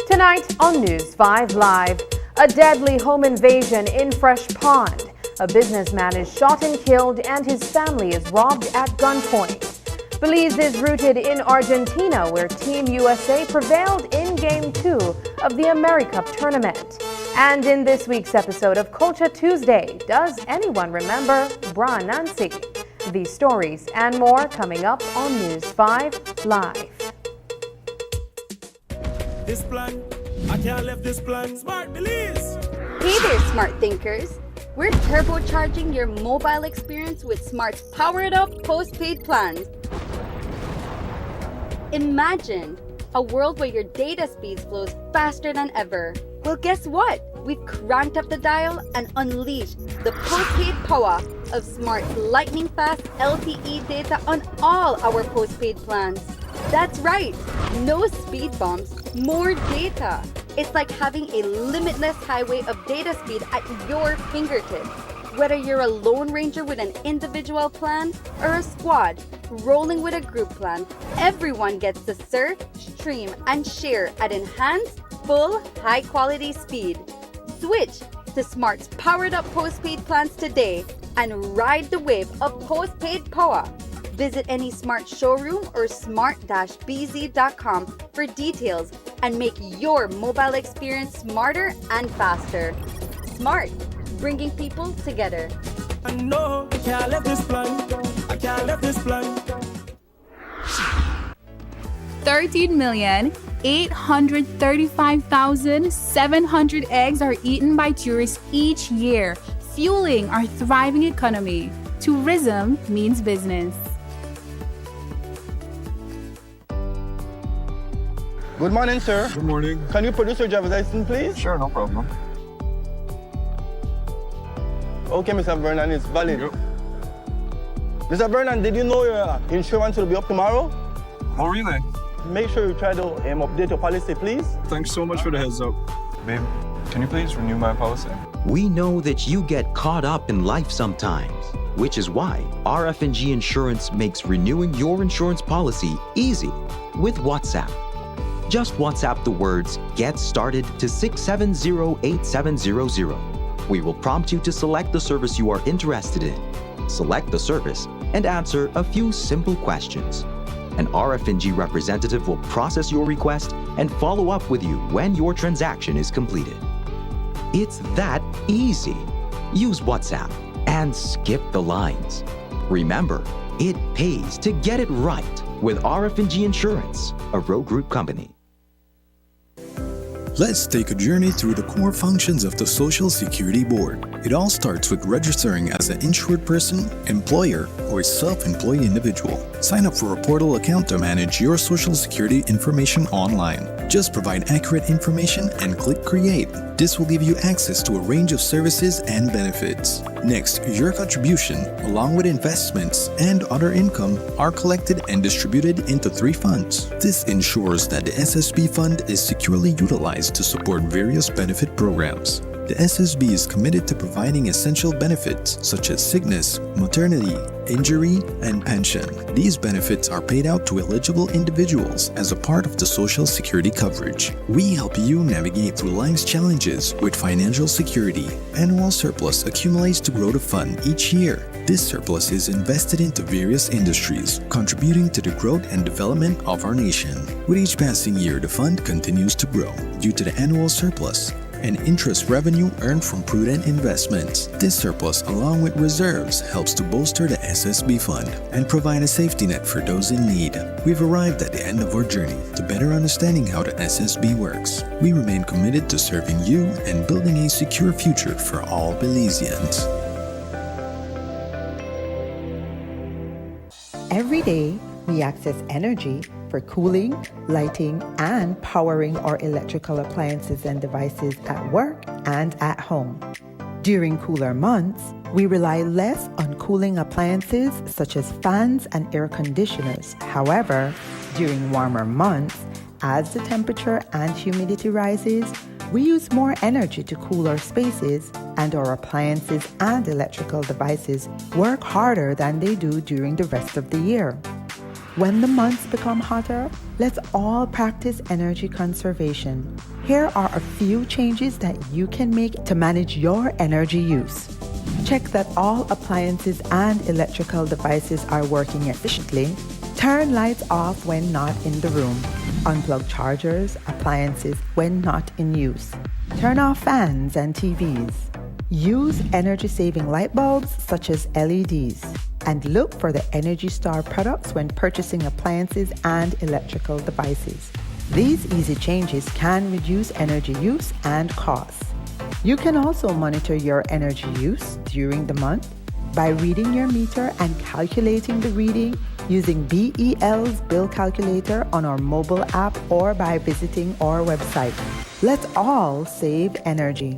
Tonight on News 5 Live, a deadly home invasion in Fresh Pond. A businessman is shot and killed and his family is robbed at gunpoint. Belize is rooted in Argentina, where Team USA prevailed in Game 2 of the AmeriCup tournament. And in this week's episode of Culture Tuesday, does anyone remember Bra Nancy? These stories and more coming up on News 5 Live. This plan, I can't leave this plan. Smart Belize! Hey there, smart thinkers. We're turbocharging your mobile experience with Smart's powered up postpaid plans. Imagine a world where your data speeds flows faster than ever. Well, guess what? We've cranked up the dial and unleashed the postpaid power of Smart's lightning fast LTE data on all our postpaid plans. That's right, no speed bumps, more data. It's like having a limitless highway of data speed at your fingertips. Whether you're a lone ranger with an individual plan or a squad rolling with a group plan, everyone gets to surf, stream, and share at enhanced, full, high-quality speed. Switch to Smart's powered-up postpaid plans today and ride the wave of postpaid power. Visit any Smart showroom or smart-bz.com for details and make your mobile experience smarter and faster. Smart, bringing people together. I know I can't leave this plan. I can't leave this plan. 13,835,700 eggs are eaten by tourists each year, fueling our thriving economy. Tourism means business. Good morning, sir. Good morning. Can you produce your driver's license, please? Sure, no problem. Okay, Mr. Vernon, it's valid. Mr. Vernon, did you know your insurance will be up tomorrow? Oh, really? Make sure you try to update your policy, please. Thanks so much for the heads up. Babe, can you please renew my policy? We know that you get caught up in life sometimes, which is why RF&G Insurance makes renewing your insurance policy easy with WhatsApp. Just WhatsApp the words "Get Started" to 670-8700. We will prompt you to select the service you are interested in, select the service, and answer a few simple questions. An RF&G representative will process your request and follow up with you when your transaction is completed. It's that easy. Use WhatsApp and skip the lines. Remember, it pays to get it right with RF&G Insurance, a Road Group company. Let's take a journey through the core functions of the Social Security Board. It all starts with registering as an insured person, employer, or self-employed individual. Sign up for a portal account to manage your Social Security information online. Just provide accurate information and click Create. This will give you access to a range of services and benefits. Next, your contribution, along with investments and other income, are collected and distributed into 3 funds. This ensures that the SSB fund is securely utilized to support various benefit programs. The SSB is committed to providing essential benefits such as sickness, maternity, injury, and pension. These benefits are paid out to eligible individuals as a part of the Social Security coverage. We help you navigate through life's challenges with financial security. Annual surplus accumulates to grow the fund each year. This surplus is invested into various industries, contributing to the growth and development of our nation. With each passing year, the fund continues to grow due to the annual surplus and interest revenue earned from prudent investments. This surplus, along with reserves, helps to bolster the SSB fund and provide a safety net for those in need. We've arrived at the end of our journey to better understanding how the SSB works. We remain committed to serving you and building a secure future for all Belizeans. Every day, we access energy for cooling, lighting, and powering our electrical appliances and devices at work and at home. During cooler months, we rely less on cooling appliances such as fans and air conditioners. However, during warmer months, as the temperature and humidity rises, we use more energy to cool our spaces, and our appliances and electrical devices work harder than they do during the rest of the year. When the months become hotter, let's all practice energy conservation. Here are a few changes that you can make to manage your energy use. Check that all appliances and electrical devices are working efficiently. Turn lights off when not in the room. Unplug chargers, appliances when not in use. Turn off fans and TVs. Use energy-saving light bulbs such as LEDs. And look for the Energy Star products when purchasing appliances and electrical devices. These easy changes can reduce energy use and costs. You can also monitor your energy use during the month by reading your meter and calculating the reading using BEL's bill calculator on our mobile app or by visiting our website. Let's all save energy.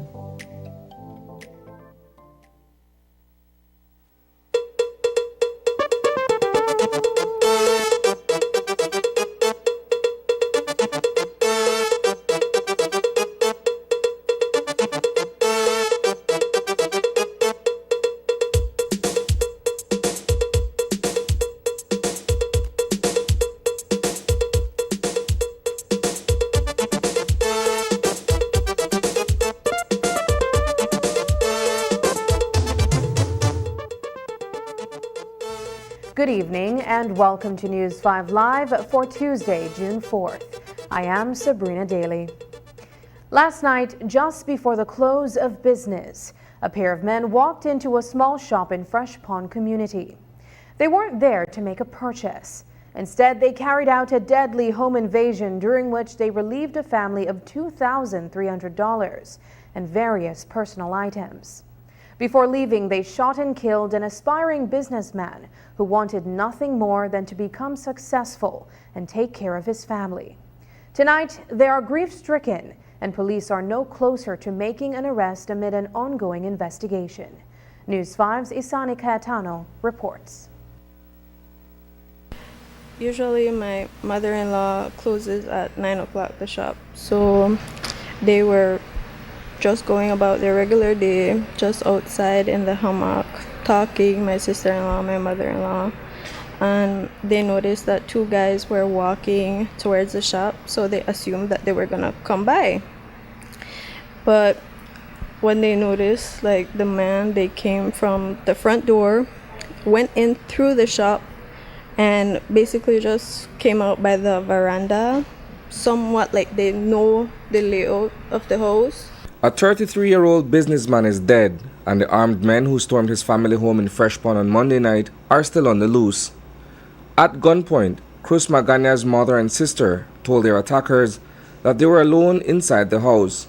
Good evening and welcome to News 5 Live for Tuesday, June 4th. I am Sabrina Daly. Last night, just before the close of business, a pair of men walked into a small shop in Fresh Pond community. They weren't there to make a purchase. Instead, they carried out a deadly home invasion during which they relieved a family of $2,300 and various personal items. Before leaving, they shot and killed an aspiring businessman who wanted nothing more than to become successful and take care of his family. Tonight, they are grief-stricken, and police are no closer to making an arrest amid an ongoing investigation. News 5's Isani Cayetano reports. Usually my mother-in-law closes at 9 o'clock the shop, so they were just going about their regular day, just outside in the hammock, talking, my sister-in-law, my mother-in-law, and they noticed that two guys were walking towards the shop, so they assumed that they were gonna come by. But when they noticed, like, the man, they came from the front door, went in through the shop, and basically just came out by the veranda, somewhat like they know the layout of the house. A 33-year-old businessman is dead, and the armed men who stormed his family home in Fresh Pond on Monday night are still on the loose. At gunpoint, Cruz Maganya's mother and sister told their attackers that they were alone inside the house.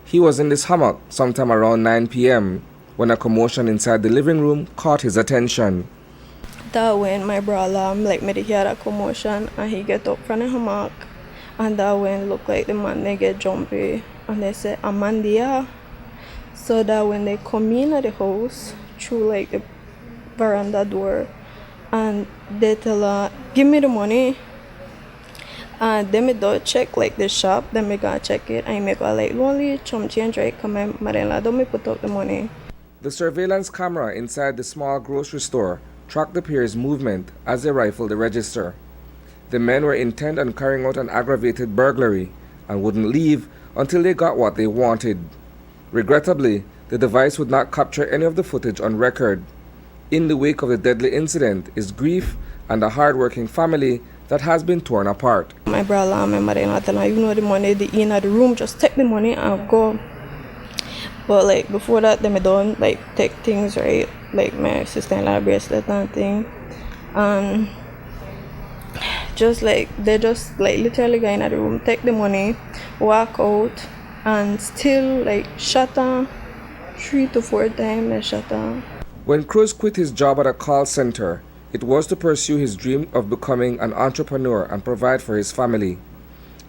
He was in this hammock sometime around 9 p.m. when a commotion inside the living room caught his attention. That when my brother me to hear a commotion and he get up from the hammock, and that when look like the man they get jumpy and they say Amandia. So that when they come in at the house through like the veranda door and they tell her give me the money, and then me do check like the shop, then me go check it and me go like lonely chum change right come my mother-in-law don't me put out the money. The surveillance camera inside the small grocery store tracked the pair's movement as they rifled the register. The men were intent on carrying out an aggravated burglary and wouldn't leave until they got what they wanted. Regrettably, the device would not capture any of the footage on record. In the wake of the deadly incident is grief and a hard-working family that has been torn apart. My brother and my mother-in-law tell her, you know the money, the in of the room, just take the money and go. But like before that, they don't like take things, right? Like my sister-in-law bracelet and thing. And just like they just like literally go in the room, take the money, walk out, and still like shut her 3 to 4 times they shut her. When Cruz quit his job at a call center, it was to pursue his dream of becoming an entrepreneur and provide for his family.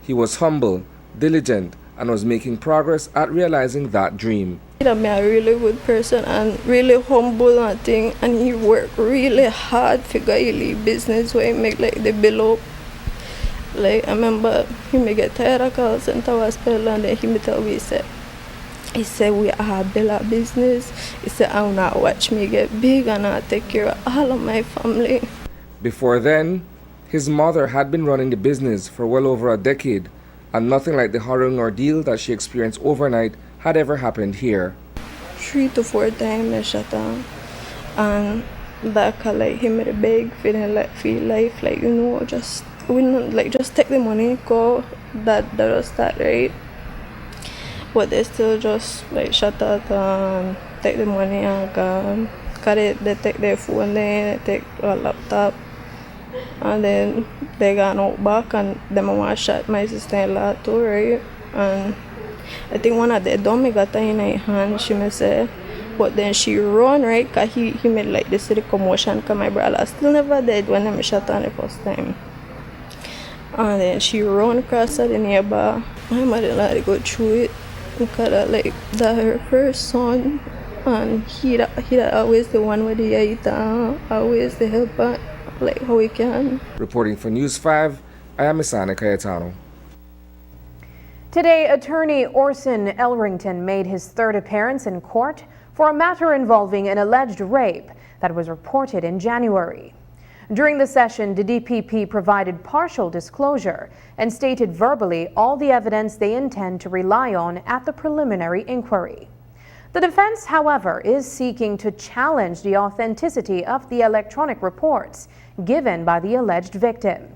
He was humble, diligent, and was making progress at realizing that dream. He's a really good person and really humble and thing, and he worked really hard for daily business where he make like the bill up. Like I remember he may get tired of call center was spell and then he may tell me he said we are a bill of business. He said I will not watch me get big and I take care of all of my family. Before then, his mother had been running the business for well over a decade, and nothing like the harrowing ordeal that she experienced overnight had ever happened here. 3 to 4 times I shut her, and that like him at the beg feeling like feel life like you know just we not like just take the money go that was that right, but they still just like shut her and take the money and go. Cause they take their phone, they take a laptop, and then they got out back and them want to shot my sister-in-law too, right? And I think one of the dummy got her in her hand, she may say, but then she run, right? Cause he made like this the commotion, cause my brother still never dead when I shot her the first time. And then she run across the neighbor. My mother-in-law go through it because like that her first son, and he always the one with the eight, always the helper, like how he can. Reporting for News 5, I am Isani Cayetano. Today, attorney Orson Elrington made his third appearance in court for a matter involving an alleged rape that was reported in January. During the session, the DPP provided partial disclosure and stated verbally all the evidence they intend to rely on at the preliminary inquiry. The defense, however, is seeking to challenge the authenticity of the electronic reports given by the alleged victim.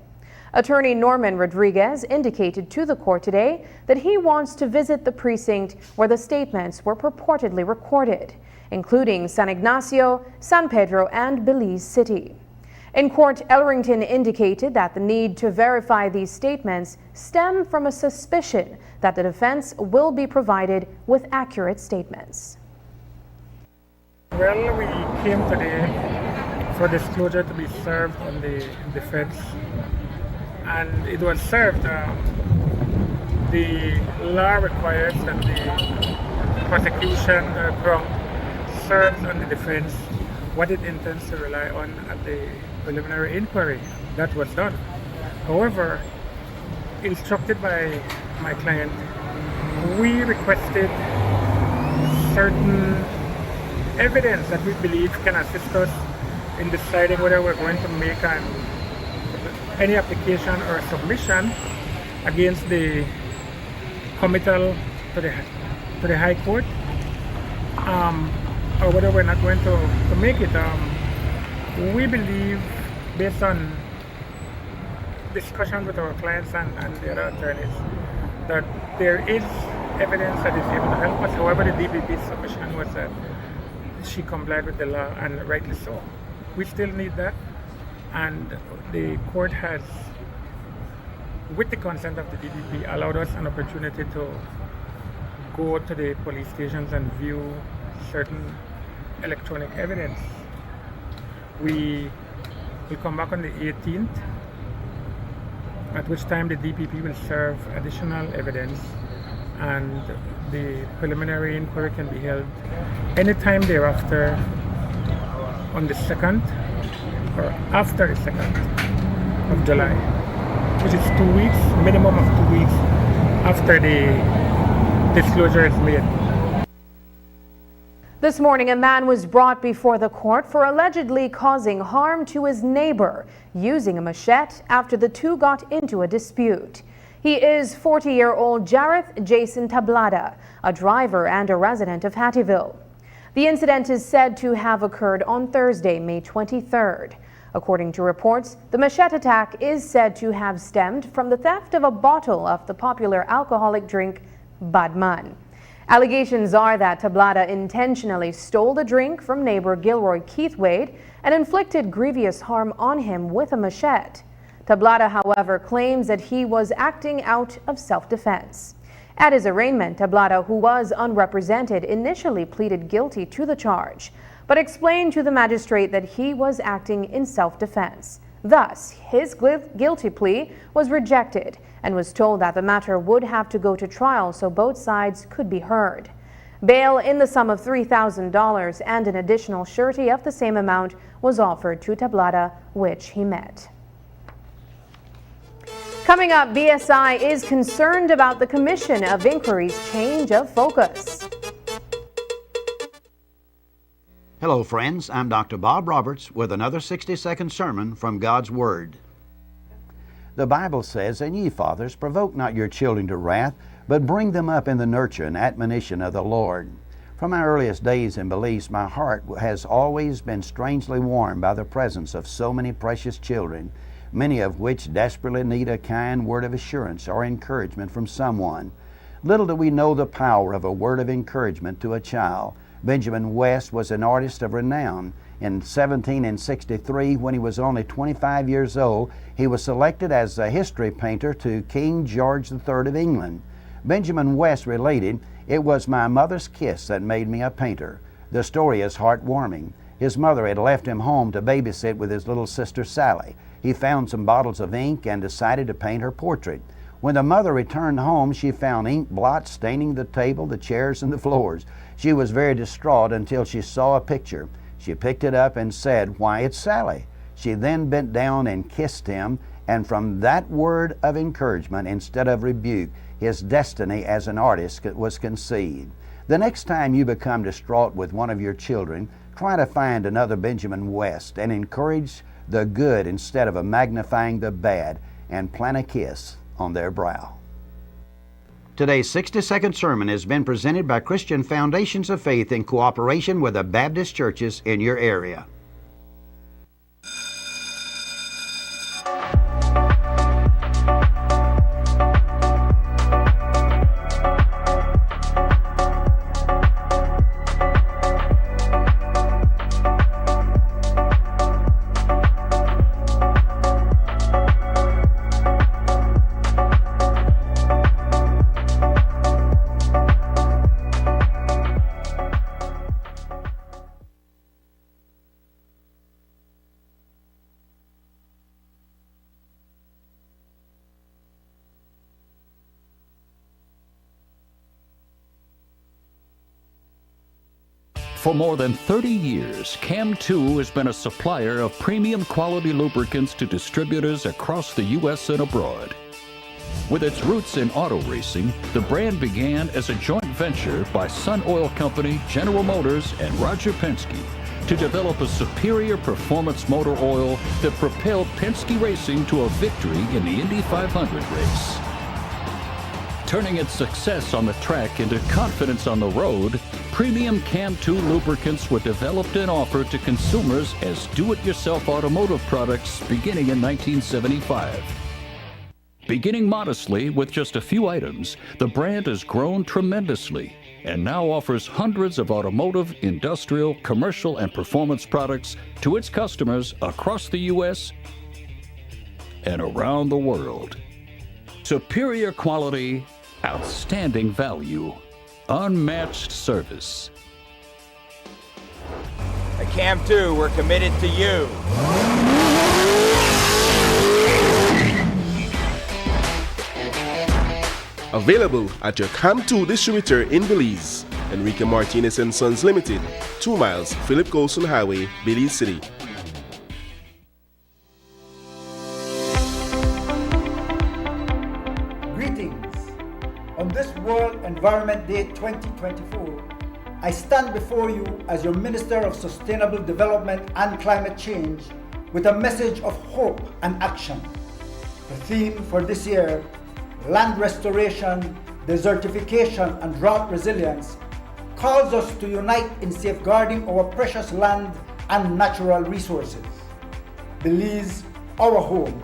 Attorney Norman Rodriguez indicated to the court today that he wants to visit the precinct where the statements were purportedly recorded, including San Ignacio, San Pedro, and Belize City. In court, Elrington indicated that the need to verify these statements stem from a suspicion that the defense will be provided with accurate statements. Well, we came today for disclosure to be served on the defense, and it was served. The law requires that the prosecution prompt serves on the defense what it intends to rely on at the preliminary inquiry. That was done. However, instructed by my client, we requested certain evidence that we believe can assist us in deciding whether we're going to make any application or submission against the committal to the High Court, or whether we're not going to make it. We believe, based on discussion with our clients and the other attorneys, that there is evidence that is able to help us. However, the DPP's submission was that she complied with the law, and rightly so. We still need that, and the court has, with the consent of the DPP, allowed us an opportunity to go to the police stations and view certain electronic evidence. We will come back on the 18th, at which time the DPP will serve additional evidence, and the preliminary inquiry can be held anytime thereafter on the 2nd or after the 2nd of July, which is 2 weeks, minimum of 2 weeks after the disclosure is made. This morning, a man was brought before the court for allegedly causing harm to his neighbor using a machete after the two got into a dispute. He is 40-year-old Jareth Jason Tablada, a driver and a resident of Hattieville. The incident is said to have occurred on Thursday, May 23rd. According to reports, the machete attack is said to have stemmed from the theft of a bottle of the popular alcoholic drink Badman. Allegations are that Tablada intentionally stole the drink from neighbor Gilroy Keithwade and inflicted grievous harm on him with a machete. Tablada, however, claims that he was acting out of self-defense. At his arraignment, Tablada, who was unrepresented, initially pleaded guilty to the charge, but explained to the magistrate that he was acting in self-defense. Thus, his guilty plea was rejected and was told that the matter would have to go to trial so both sides could be heard. Bail in the sum of $3,000 and an additional surety of the same amount was offered to Tablada, which he met. Coming up, BSI is concerned about the Commission of Inquiry's change of focus. Hello, friends. I'm Dr. Bob Roberts with another 60-second sermon from God's Word. The Bible says, "And ye fathers, provoke not your children to wrath, but bring them up in the nurture and admonition of the Lord." From my earliest days in Belize, my heart has always been strangely warmed by the presence of so many precious children, many of which desperately need a kind word of assurance or encouragement from someone. Little do we know the power of a word of encouragement to a child. Benjamin West was an artist of renown. In 1763, when he was only 25 years old, he was selected as a history painter to King George III of England. Benjamin West related, "It was my mother's kiss that made me a painter." The story is heartwarming. His mother had left him home to babysit with his little sister Sally. He found some bottles of ink and decided to paint her portrait. When the mother returned home, she found ink blots staining the table, the chairs, and the floors. She was very distraught until she saw a picture. She picked it up and said, "Why, it's Sally." She then bent down and kissed him, and from that word of encouragement instead of rebuke, his destiny as an artist was conceived. The next time you become distraught with one of your children, try to find another Benjamin West and encourage the good instead of magnifying the bad, and plant a kiss on their brow. Today's 60-second sermon has been presented by Christian Foundations of Faith in cooperation with the Baptist churches in your area. For more than 30 years, CAM2 has been a supplier of premium quality lubricants to distributors across the U.S. and abroad. With its roots in auto racing, the brand began as a joint venture by Sun Oil Company, General Motors, and Roger Penske to develop a superior performance motor oil that propelled Penske Racing to a victory in the Indy 500 race. Turning its success on the track into confidence on the road, premium CAM2 lubricants were developed and offered to consumers as do-it-yourself automotive products beginning in 1975. Beginning modestly with just a few items, the brand has grown tremendously and now offers hundreds of automotive, industrial, commercial, and performance products to its customers across the U.S. and around the world. Superior quality, outstanding value, unmatched service. At CAM2, we're committed to you. Available at your CAM2 distributor in Belize. Enrique Martinez & Sons Limited, 2 miles, Philip Colson Highway, Belize City. Greetings. On this World Environment Day 2024, I stand before you as your Minister of Sustainable Development and Climate Change with a message of hope and action. The theme for this year, land restoration, desertification, and drought resilience, calls us to unite in safeguarding our precious land and natural resources. Belize, our home,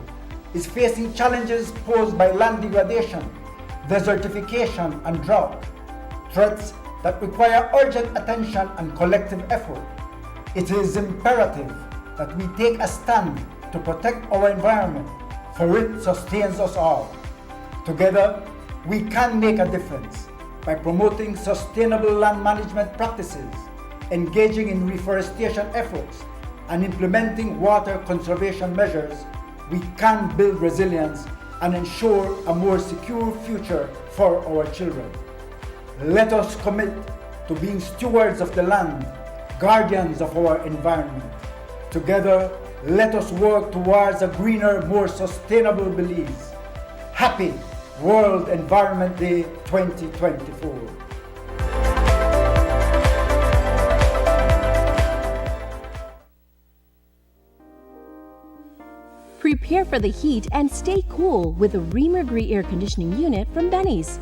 is facing challenges posed by land degradation, desertification, and drought, threats that require urgent attention and collective effort. It is imperative that we take a stand to protect our environment, for it sustains us all. Together, we can make a difference by promoting sustainable land management practices, engaging in reforestation efforts, and implementing water conservation measures. We can build resilience and ensure a more secure future for our children. Let us commit to being stewards of the land, guardians of our environment. Together, let us work towards a greener, more sustainable Belize. Happy World Environment Day 2024. Prepare for the heat and stay cool with a Reamer Gree air conditioning unit from Benny's.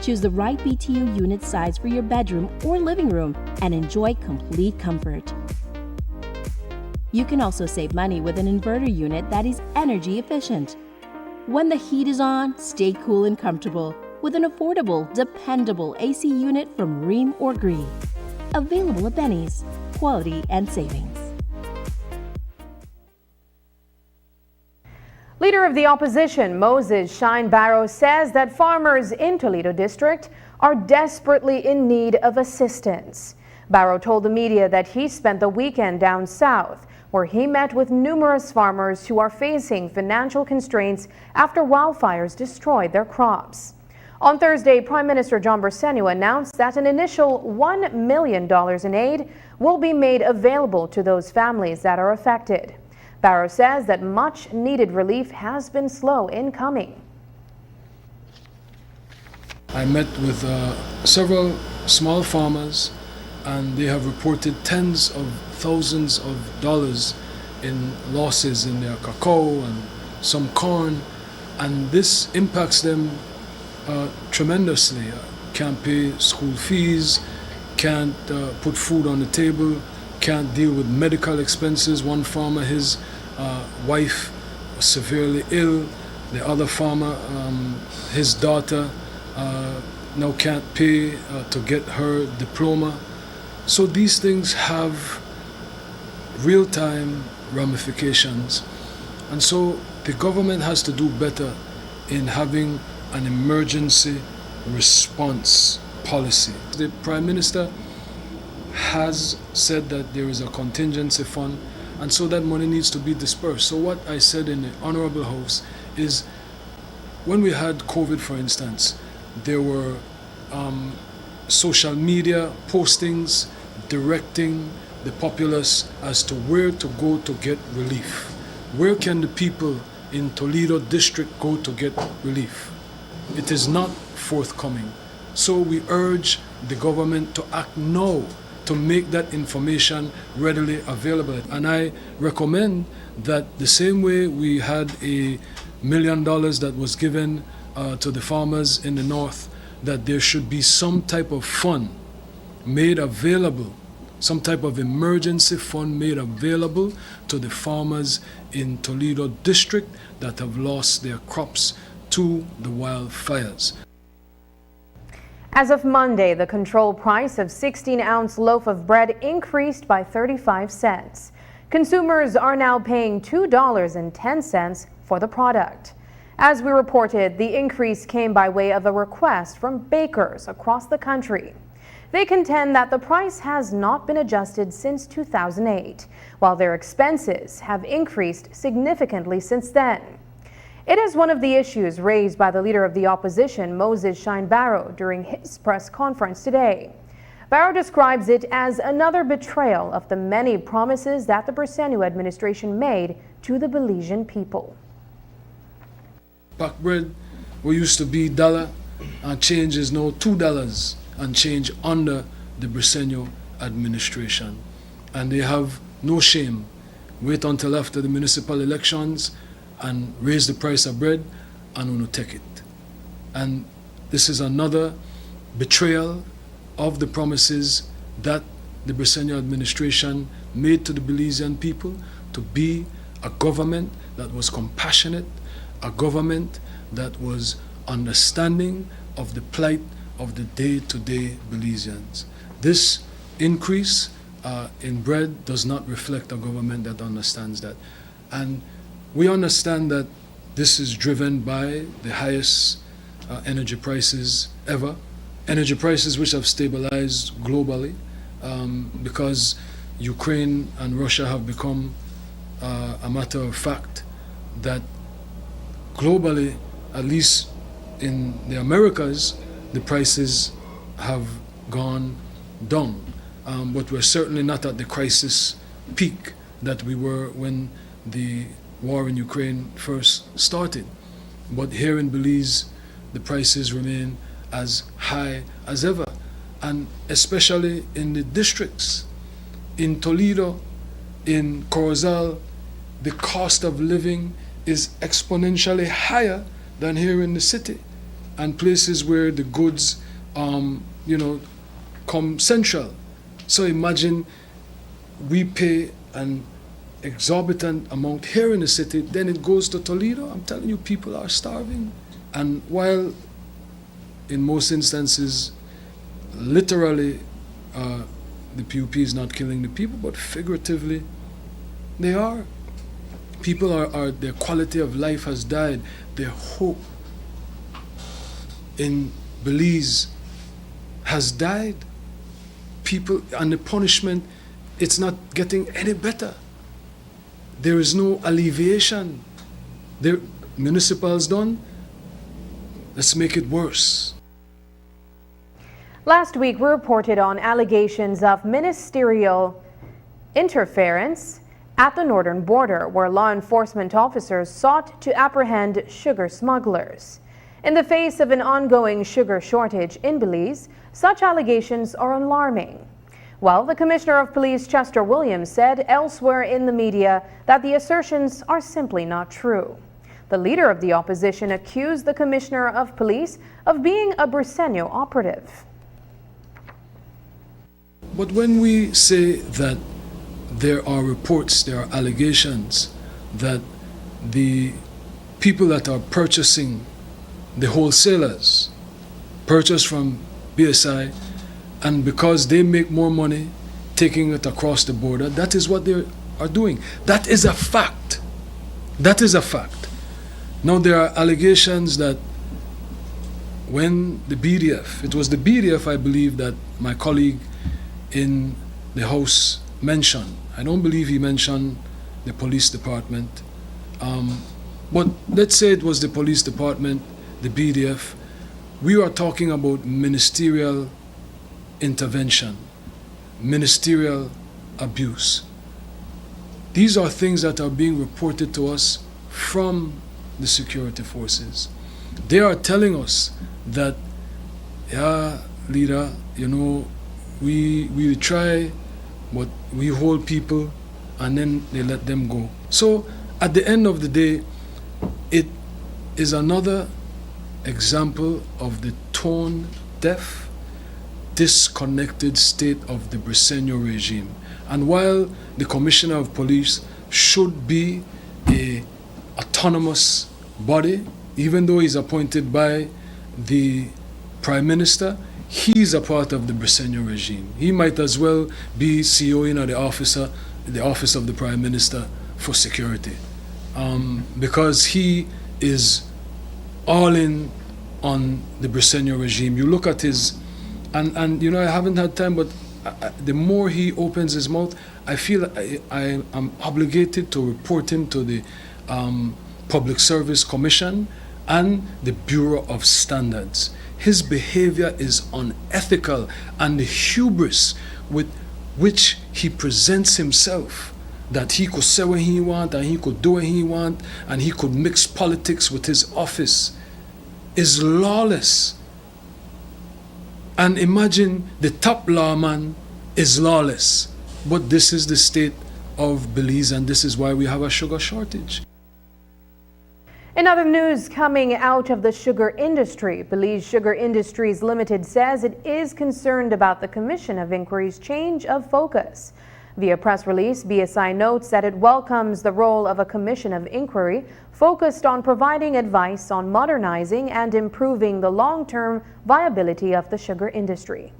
Choose the right BTU unit size for your bedroom or living room and enjoy complete comfort. You can also save money with an inverter unit that is energy efficient. When the heat is on, stay cool and comfortable with an affordable, dependable AC unit from Ream or Gree. Available at Benny's. Quality and savings. Leader of the opposition, Moses Shine Barrow, says that farmers in Toledo District are desperately in need of assistance. Barrow told the media that he spent the weekend down south, where he met with numerous farmers who are facing financial constraints after wildfires destroyed their crops. On Thursday, Prime Minister John Bersenio announced that an initial $1 million in aid will be made available to those families that are affected. Barrow says that much needed relief has been slow in coming. I met with several small farmers, and they have reported tens of thousands of dollars in losses in their cacao and some corn, and this impacts them tremendously. Can't pay school fees, can't put food on the table, can't deal with medical expenses. One farmer, his wife was severely ill. The other farmer, his daughter now can't pay to get her diploma. So these things have real-time ramifications. And so the government has to do better in having an emergency response policy. The Prime Minister has said that there is a contingency fund, and so that money needs to be dispersed. So what I said in the Honorable House is, when we had COVID, for instance, there were social media postings directing the populace as to where to go to get relief. Where can the people in Toledo district go to get relief? It is not forthcoming. So we urge the government to act now to make that information readily available. And I recommend that the same way we had $1 million that was given to the farmers in the north, that there should be some type of fund made available, some type of emergency fund made available to the farmers in Toledo district that have lost their crops to the wildfires. As of Monday, the control price of 16-ounce loaf of bread increased by 35 cents. Consumers are now paying $2.10 for the product. As we reported, the increase came by way of a request from bakers across the country. They contend that the price has not been adjusted since 2008, while their expenses have increased significantly since then. It is one of the issues raised by the leader of the opposition, Moses Shine Barrow, during his press conference today. Barrow describes it as another betrayal of the many promises that the Briceño administration made to the Belizean people. Pack bread, we used to be $1 and change is now $2 and change under the Briceño administration. And they have no shame. Wait until after the municipal elections and raise the price of bread and we'll take it. And this is another betrayal of the promises that the Briceño administration made to the Belizean people to be a government that was compassionate, a government that was understanding of the plight of the day-to-day Belizeans. This increase in bread does not reflect a government that understands that. And we understand that this is driven by the highest energy prices ever, energy prices which have stabilized globally because Ukraine and Russia have become a matter of fact that globally, at least in the Americas, the prices have gone down. But we're certainly not at the crisis peak that we were when the war in Ukraine first started. But here in Belize, the prices remain as high as ever, and especially in the districts. In Toledo, in Corozal, the cost of living is exponentially higher than here in the city, and places where the goods, come central. So imagine we pay an exorbitant amount here in the city, then it goes to Toledo. I'm telling you, people are starving. And while in most instances, literally, the PUP is not killing the people, but figuratively, they are. People are their quality of life has died. Their hope in Belize has died. People, and the punishment, it's not getting any better. There is no alleviation. The municipal's done. Let's make it worse. Last week, we reported on allegations of ministerial interference at the northern border, where law enforcement officers sought to apprehend sugar smugglers. In the face of an ongoing sugar shortage in Belize, such allegations are alarming. Well, the Commissioner of Police, Chester Williams, said elsewhere in the media that the assertions are simply not true. The leader of the opposition accused the Commissioner of Police of being a Briceño operative. But when we say that there are reports, there are allegations that the people that are purchasing, the wholesalers, purchase from BSI, and because they make more money taking it across the border, that is what they are doing. That is a fact. That is a fact. Now there are allegations that when the BDF, it was the BDF, I believe, that my colleague in the House mentioned. I don't believe he mentioned the police department. But let's say it was the police department, the BDF. We are talking about ministerial intervention. ministerial abuse. These are things that are being reported to us from the security forces. They are telling us that, yeah, leader, we try, but we hold people and then they let them go. So at the end of the day, it is another example of the tone-deaf, disconnected state of the Briceño regime. And while the Commissioner of Police should be an autonomous body, even though he's appointed by the Prime Minister, he's a part of the Briceño regime. He might as well be CEO in the office of the Prime Minister for security, because he is all in on the Briceño regime. You look at his, and I haven't had time, but the more he opens his mouth, I feel I am obligated to report him to the Public Service Commission and the Bureau of Standards. His behavior is unethical, and the hubris with which he presents himself, that he could say what he want and he could do what he want and he could mix politics with his office, is lawless. And imagine the top lawman is lawless. But this is the state of Belize, and this is why we have a sugar shortage. In other news coming out of the sugar industry, Belize Sugar Industries Limited says it is concerned about the Commission of Inquiry's change of focus. Via press release, BSI notes that it welcomes the role of a Commission of Inquiry focused on providing advice on modernizing and improving the long-term viability of the sugar industry.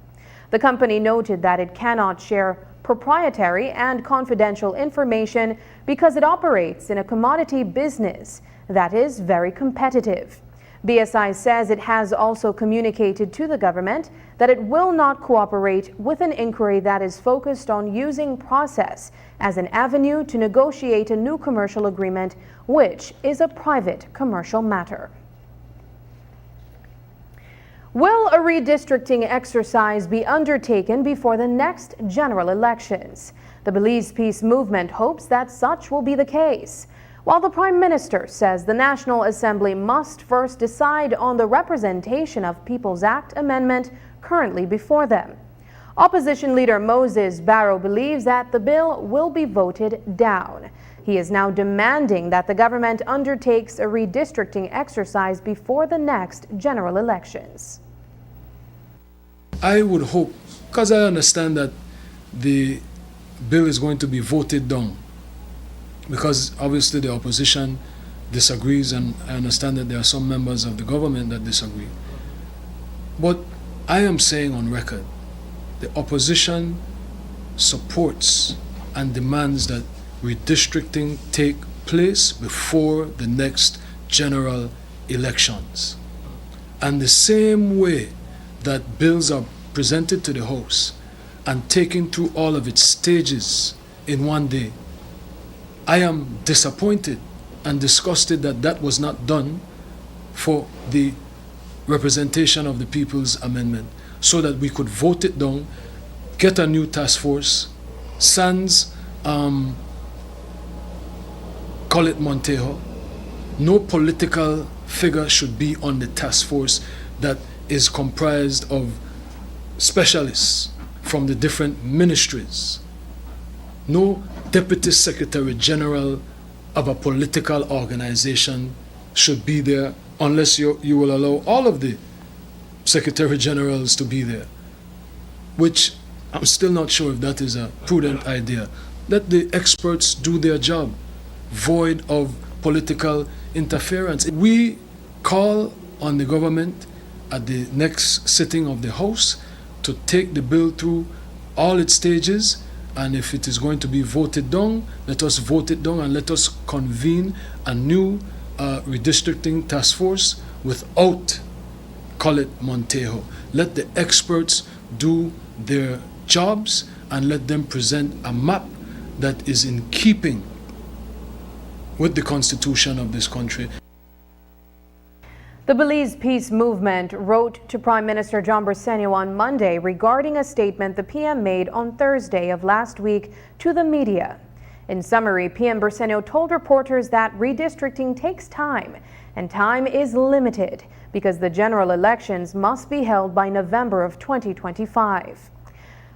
The company noted that it cannot share proprietary and confidential information because it operates in a commodity business that is very competitive. BSI says it has also communicated to the government that it will not cooperate with an inquiry that is focused on using process as an avenue to negotiate a new commercial agreement, which is a private commercial matter. Will a redistricting exercise be undertaken before the next general elections? The Belize Peace Movement hopes that such will be the case, while the Prime Minister says the National Assembly must first decide on the Representation of People's Act amendment currently before them. Opposition leader Moses Barrow believes that the bill will be voted down. He is now demanding that the government undertakes a redistricting exercise before the next general elections. I would hope, because I understand that the bill is going to be voted down, because obviously the opposition disagrees, and I understand that there are some members of the government that disagree. But I am saying on record, the opposition supports and demands that redistricting take place before the next general elections. And the same way that bills are presented to the House and taken through all of its stages in one day, I am disappointed and disgusted that that was not done for the Representation of the People's Amendment, so that we could vote it down, get a new task force, sans call it Montejo. No political figure should be on the task force that is comprised of specialists from the different ministries. No Deputy Secretary General of a political organization should be there unless you will allow all of the Secretary Generals to be there, which I'm still not sure if that is a prudent idea. Let the experts do their job, void of political interference. We call on the government at the next sitting of the House to take the bill through all its stages, and if it is going to be voted down, let us vote it down and let us convene a new redistricting task force without, call it Montejo. Let the experts do their jobs and let them present a map that is in keeping with the Constitution of this country. The Belize Peace Movement wrote to Prime Minister John Briceño on Monday regarding a statement the PM made on Thursday of last week to the media. In summary, PM Briceño told reporters that redistricting takes time, and time is limited because the general elections must be held by November of 2025.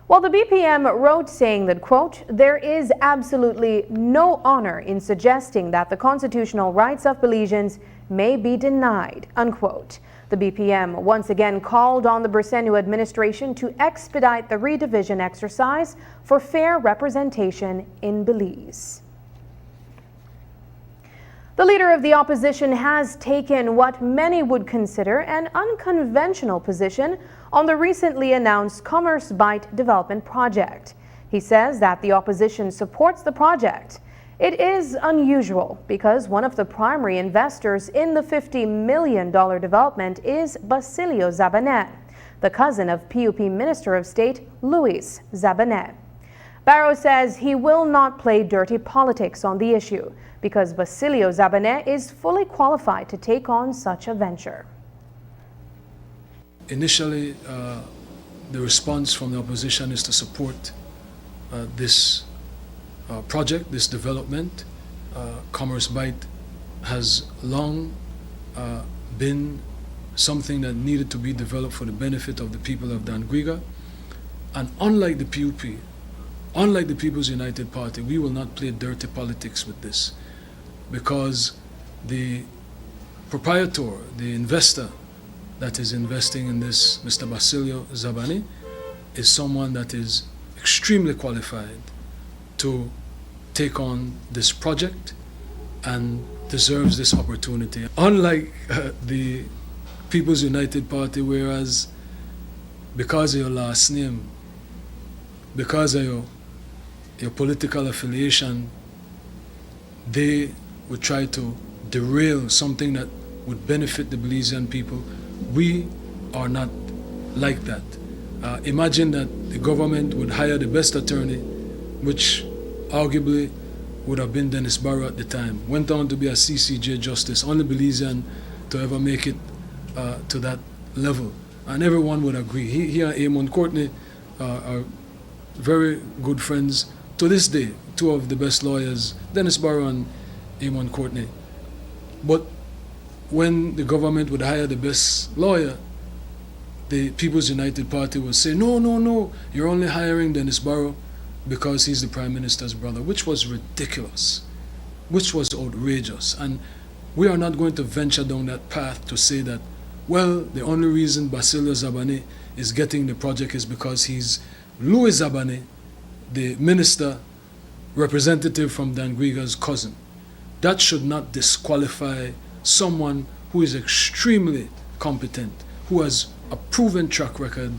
While the BPM wrote saying that, quote, there is absolutely no honor in suggesting that the constitutional rights of Belizeans may be denied, unquote. The BPM once again called on the Briceño administration to expedite the redivision exercise for fair representation in Belize. The leader of the opposition has taken what many would consider an unconventional position on the recently announced Commerce Bight development project. He says that the opposition supports the project. It is unusual because one of the primary investors in the $50 million development is Basilio Zabanet, the cousin of PUP Minister of State Luis Zabanet. Barrow says he will not play dirty politics on the issue because Basilio Zabanet is fully qualified to take on such a venture. Initially, the response from the opposition is to support this project, this development. Commerce Bight has long been something that needed to be developed for the benefit of the people of Dangriga. And unlike the PUP, unlike the People's United Party, we will not play dirty politics with this, because the proprietor, the investor that is investing in this, Mr. Basilio Zabanet, is someone that is extremely qualified to take on this project and deserves this opportunity. Unlike the People's United Party, whereas because of your last name, because of your political affiliation, they would try to derail something that would benefit the Belizean people. We are not like that. Imagine that the government would hire the best attorney, which arguably would have been Dennis Barrow at the time, went on to be a CCJ justice, only Belizean to ever make it to that level. And everyone would agree. He and Eamon Courtney are very good friends to this day, two of the best lawyers, Dennis Barrow and Eamon Courtney. But when the government would hire the best lawyer, the People's United Party would say, no, you're only hiring Dennis Barrow because he's the Prime Minister's brother, which was ridiculous, which was outrageous. And we are not going to venture down that path to say that, well, the only reason Basilio Zabanet is getting the project is because he's Luis Zabanet, the minister representative from Dangriga's cousin. That should not disqualify someone who is extremely competent, who has a proven track record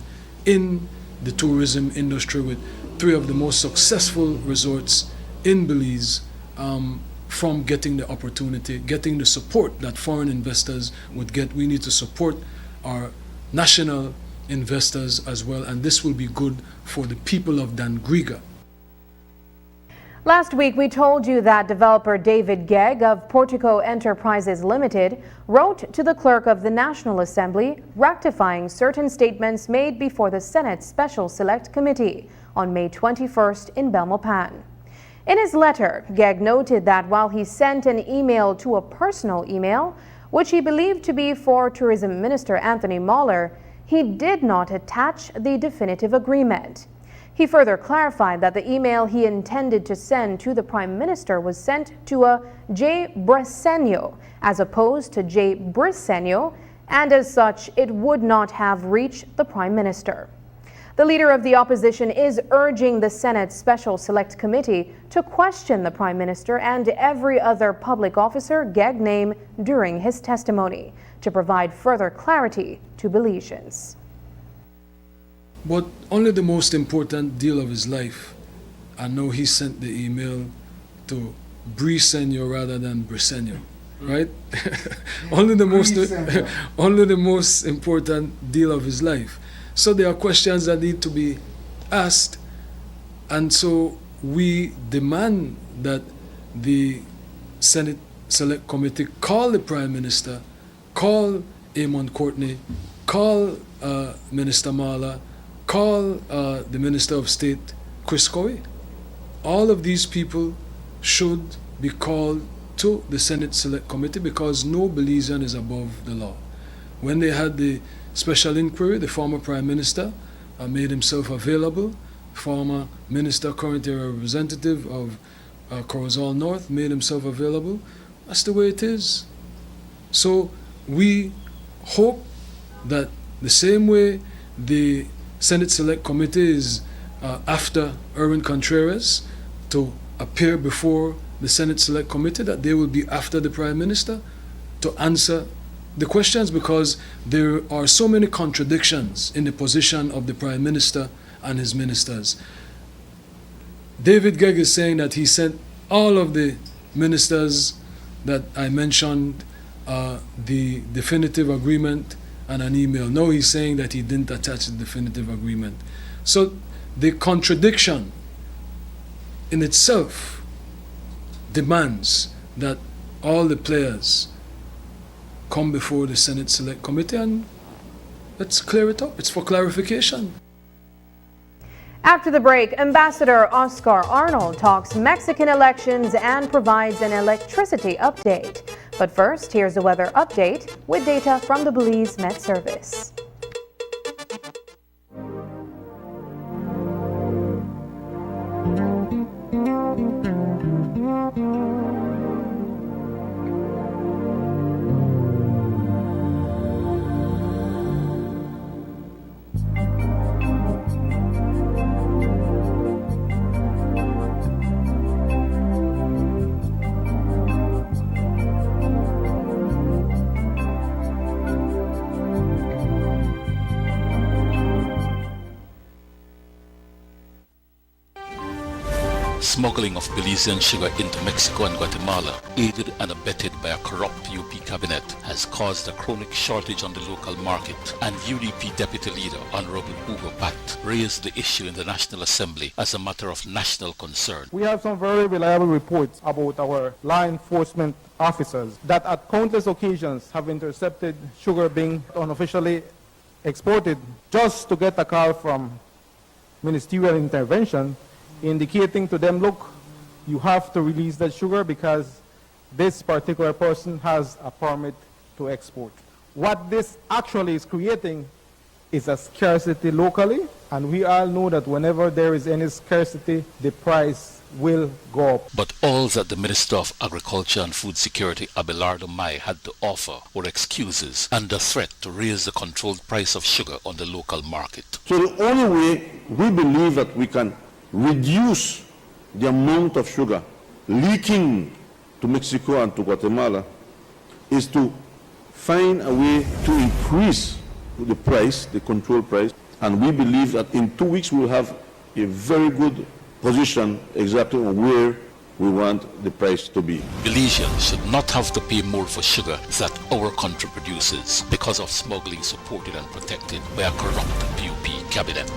in the tourism industry with 3 of the most successful resorts in Belize, from getting the opportunity, getting the support that foreign investors would get. We need to support our national investors as well, and this will be good for the people of Dangriga. Last week, we told you that developer David Gegg of Portico Enterprises Limited wrote to the clerk of the National Assembly rectifying certain statements made before the Senate's Special Select Committee on May 21st in Belmopan. In his letter, Gegg noted that while he sent an email to a personal email, which he believed to be for Tourism Minister Anthony Mahler, he did not attach the definitive agreement. He further clarified that the email he intended to send to the Prime Minister was sent to a J. Briceño as opposed to J. Briceño, and as such, it would not have reached the Prime Minister. The leader of the opposition is urging the Senate's Special Select Committee to question the Prime Minister and every other public officer Gegg named during his testimony to provide further clarity to Belizeans. But only the most important deal of his life, I know he sent the email to Briceño rather than Briceño, right? only the most important deal of his life. So there are questions that need to be asked, and so we demand that the Senate Select Committee call the Prime Minister, call Amon Courtney, call Minister Marla, call the Minister of State, Chris Cowie. All of these people should be called to the Senate Select Committee because no Belizean is above the law. When they had the special inquiry, the former Prime Minister made himself available. Former Minister, current area representative of Corozal North, made himself available. That's the way it is. So we hope that the same way the Senate Select Committee is after Erwin Contreras to appear before the Senate Select Committee, that they will be after the Prime Minister to answer the questions, because there are so many contradictions in the position of the Prime Minister and his ministers. David Gegg is saying that he sent all of the ministers that I mentioned the definitive agreement and an email. Now he's saying that he didn't attach the definitive agreement. So the contradiction in itself demands that all the players come before the Senate Select Committee and let's clear it up. It's for clarification. After the break, Ambassador Oscar Arnold talks Mexican elections and provides an electricity update. But first, here's the weather update with data from the Belize Met Service. Smuggling of Belizean sugar into Mexico and Guatemala, aided and abetted by a corrupt UP cabinet, has caused a chronic shortage on the local market, and UDP Deputy Leader Honorable Hugo Pat raised the issue in the National Assembly as a matter of national concern. We have some very reliable reports about our law enforcement officers that at countless occasions have intercepted sugar being unofficially exported just to get a call from ministerial intervention indicating to them, look, you have to release that sugar because this particular person has a permit to export. What this actually is creating is a scarcity locally, and we all know that whenever there is any scarcity, the price will go up. But all that the Minister of Agriculture and Food Security, Abelardo Mai, had to offer were excuses and a threat to raise the controlled price of sugar on the local market. So the only way we believe that we can reduce the amount of sugar leaking to Mexico and to Guatemala is to find a way to increase the price, the control price, and we believe that in 2 weeks we'll have a very good position exactly on where we want the price to be. Belizeans should not have to pay more for sugar that our country produces because of smuggling supported and protected by a corrupt PUP cabinet.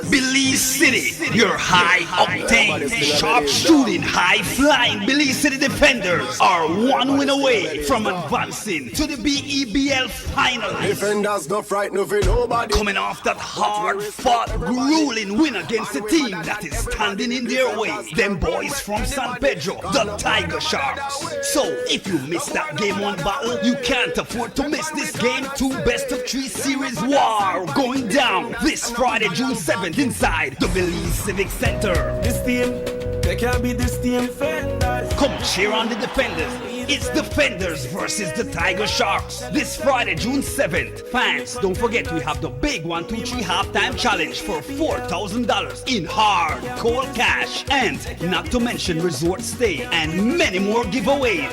Belize City, your high-octane, sharp-shooting, high-flying Belize City defenders are one win away from advancing to the BEBL finals. Defenders don't frighten of nobody. Coming off that hard-fought, grueling win against a team that is standing in their way. Them boys from San Pedro, the Tiger Sharks. So, if you missed that Game 1 battle, you can't afford to miss this Game 2 Best-of-3 Series war going down this Friday, June 7th. Inside the Belize Civic Center. This team, they can't be this team defenders. Come cheer on the defenders. It's Defenders versus the Tiger Sharks. This Friday, June 7th. Fans, don't forget we have the big 1-2-3 halftime challenge for $4,000 in hard, cold cash. And not to mention resort stay and many more giveaways.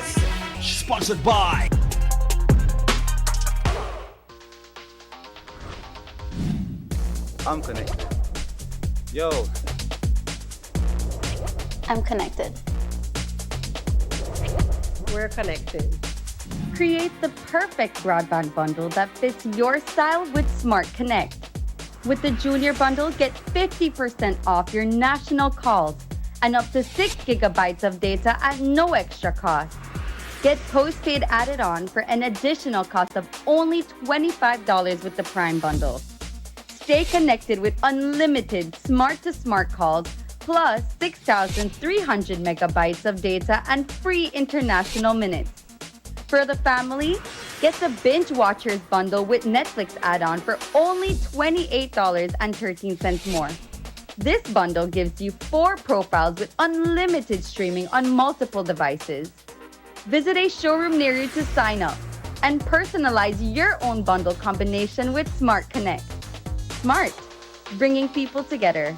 Sponsored by I'm connected. Yo. I'm connected. We're connected. Create the perfect broadband bundle that fits your style with Smart Connect. With the Junior Bundle, get 50% off your national calls and up to 6 gigabytes of data at no extra cost. Get postpaid added on for an additional cost of only $25 with the Prime bundle. Stay connected with unlimited smart-to-smart calls, plus 6,300 megabytes of data and free international minutes. For the family, get the Binge Watchers bundle with Netflix add-on for only $28.13 more. This bundle gives you 4 profiles with unlimited streaming on multiple devices. Visit a showroom near you to sign up and personalize your own bundle combination with Smart Connect. Smart, bringing people together.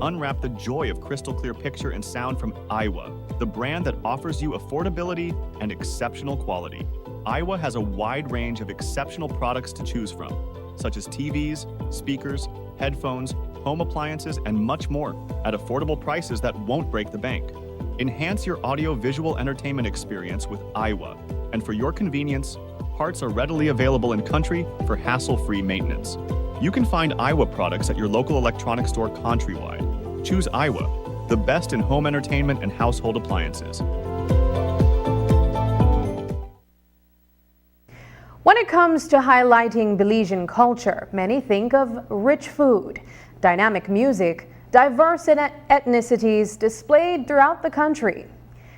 Unwrap the joy of crystal clear picture and sound from Iowa, the brand that offers you affordability and exceptional quality. Iowa has a wide range of exceptional products to choose from, such as TVs, speakers, headphones, home appliances, and much more at affordable prices that won't break the bank. Enhance your audio-visual entertainment experience with Iowa, and for your convenience, parts are readily available in country for hassle-free maintenance. You can find Iowa products at your local electronics store countrywide. Choose Iowa, the best in home entertainment and household appliances. When it comes to highlighting Belizean culture, many think of rich food, dynamic music, diverse ethnicities displayed throughout the country.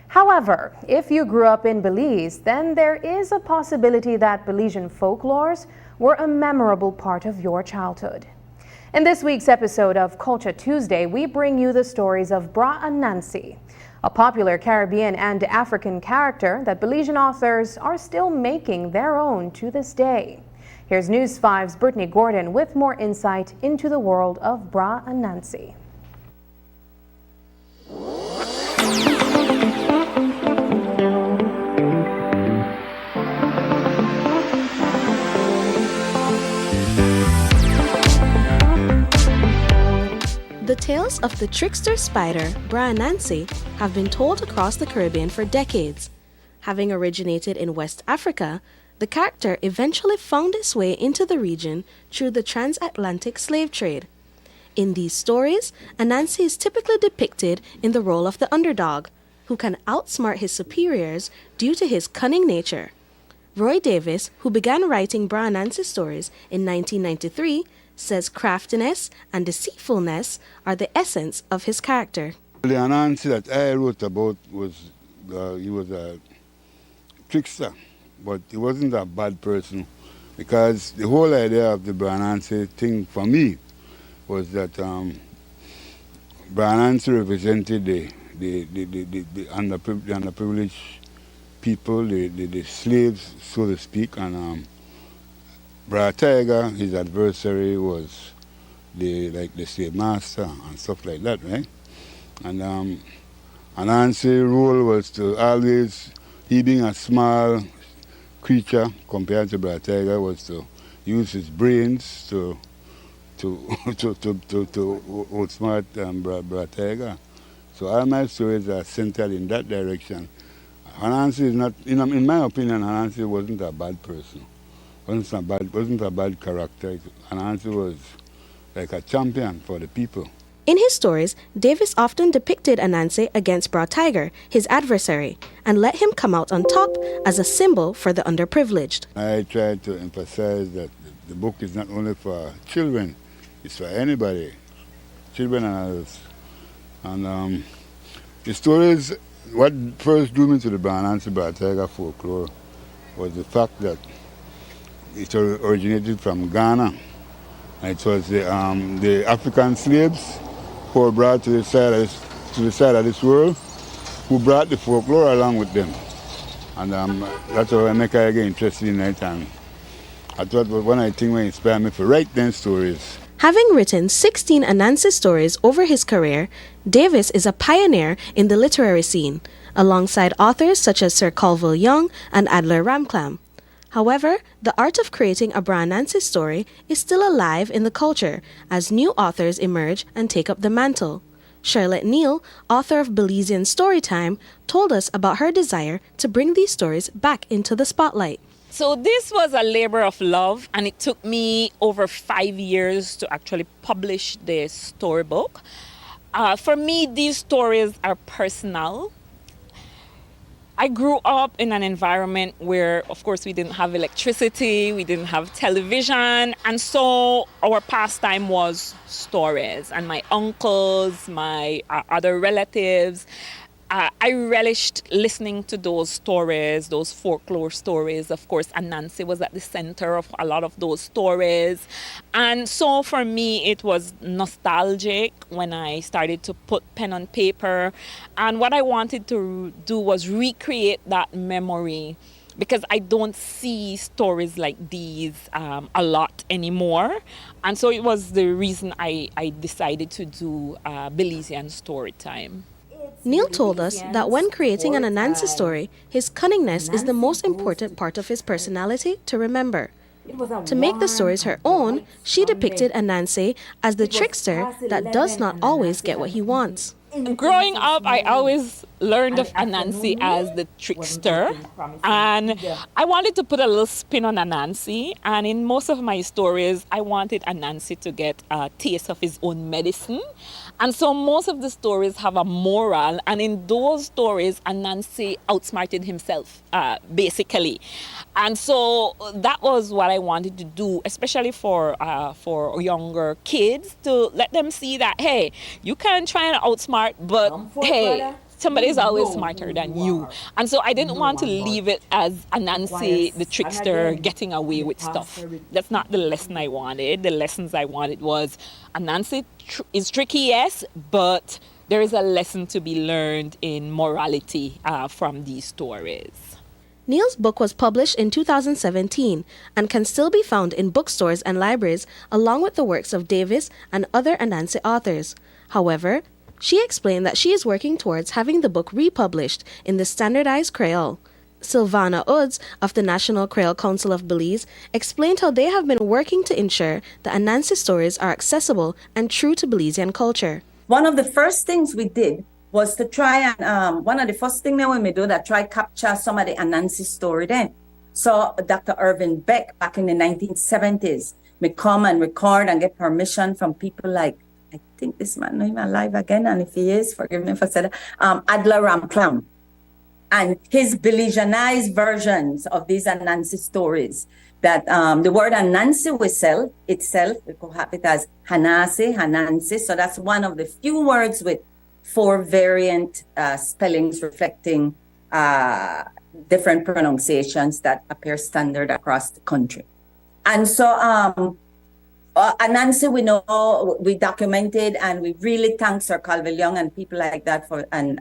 However, if you grew up in Belize, then there is a possibility that Belizean folklores were a memorable part of your childhood. In this week's episode of Culture Tuesday, we bring you the stories of Bra Anansi, a popular Caribbean and African character that Belizean authors are still making their own to this day. Here's News 5's Brittany Gordon with more insight into the world of Bra Anansi. The tales of the trickster spider, Bra Anansi, have been told across the Caribbean for decades. Having originated in West Africa, the character eventually found its way into the region through the transatlantic slave trade. In these stories, Anansi is typically depicted in the role of the underdog, who can outsmart his superiors due to his cunning nature. Roy Davis, who began writing Bra Anansi stories in 1993, says craftiness and deceitfulness are the essence of his character. The Anansi that I wrote about was, he was a trickster, but he wasn't a bad person, because the whole idea of the Bra Anansi thing for me was that Bra Anansi represented the underprivileged people, the slaves, so to speak, and Bra Tiger, his adversary, was the slave master and stuff like that, right? And Anansi's role was to always, he being a small creature compared to Bra Tiger, was to use his brains to outsmart Bra Tiger. So all my stories are centered in that direction. Anansi is not, in my opinion, Anansi wasn't a bad person. Wasn't a bad character. Anansi was like a champion for the people. In his stories, Davis often depicted Anansi against Bra Tiger, his adversary, and let him come out on top as a symbol for the underprivileged. I tried to emphasize that the book is not only for children, it's for anybody, children and others. And the stories, what first drew me to the Bra Anansi Bra Tiger folklore was the fact that it originated from Ghana. And it was the African slaves who were brought to the side of this world, who brought the folklore along with them. And that's how I make I get interested in it. And I thought one of the things that inspired me to write them stories. Having written 16 Anansi stories over his career, Davis is a pioneer in the literary scene, alongside authors such as Sir Colville Young and Adler Ramklam. However, the art of creating a Bra Anansi story is still alive in the culture as new authors emerge and take up the mantle. Charlotte Neal, author of Belizean Storytime, told us about her desire to bring these stories back into the spotlight. So this was a labor of love, and it took me over 5 years to actually publish the storybook. For me, these stories are personal. I grew up in an environment where, of course, we didn't have electricity, we didn't have television, and so our pastime was stories. And my uncles, my other relatives, I relished listening to those stories, those folklore stories. Of course, Anansi was at the center of a lot of those stories. And so for me, it was nostalgic when I started to put pen on paper. And what I wanted to do was recreate that memory, because I don't see stories like these a lot anymore. And so it was the reason I decided to do Belizean story time. Neil told us that when creating an Anansi story, his cunningness is the most important part of his personality to remember. To make the stories her own, she depicted Anansi as the trickster that does not always get what he wants. Growing up, I always learned of Anansi as the trickster, and I wanted to put a little spin on Anansi, and in most of my stories, I wanted Anansi to get a taste of his own medicine. And so most of the stories have a moral, and in those stories, Anansi outsmarted himself, basically. And so that was what I wanted to do, especially for younger kids, to let them see that, hey, you can try and outsmart, but hey, somebody is always smarter than you. And so I didn't want to leave it as Anansi, the trickster, getting away with stuff. That's not the lesson I wanted. The lessons I wanted was Anansi is tricky, yes, but there is a lesson to be learned in morality from these stories. Neil's book was published in 2017 and can still be found in bookstores and libraries along with the works of Davis and other Anansi authors. However, she explained that she is working towards having the book republished in the standardized Creole. Sylvana Uds of the National Creole Council of Belize explained how they have been working to ensure the Anansi stories are accessible and true to Belizean culture. One of the first things we did was to try and, one of the first things that we do that try capture some of the Anansi story then. So Dr. Irvin Beck back in the 1970s, me come and record and get permission from people like, I think this man not even alive again, and if he is, forgive me if I said that, Adler Ramplam. And his Belizeanized versions of these Anansi stories. That the word Anansi itself, we could have it as Hanasi, Hanansi. So that's one of the few words with 4 variant spellings reflecting different pronunciations that appear standard across the country. And so Anansi, we know, we documented, and we really thank Sir Colville Young and people like that for, and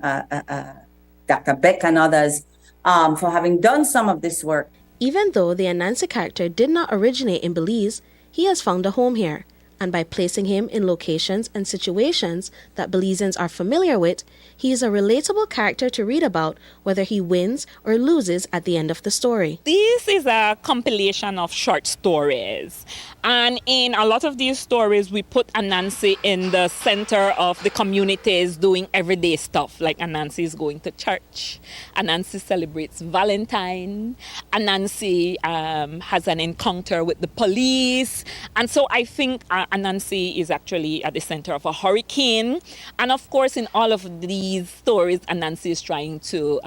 Dr. Beck and others for having done some of this work. Even though the Anansi character did not originate in Belize, he has found a home here, and by placing him in locations and situations that Belizeans are familiar with, he is a relatable character to read about, whether he wins or loses at the end of the story. This is a compilation of short stories. And in a lot of these stories, we put Anansi in the center of the communities doing everyday stuff. Like Anansi is going to church. Anansi celebrates Valentine. Anansi has an encounter with the police. And so I think Anansi is actually at the center of a hurricane. And of course, in all of these stories, Anansi is trying to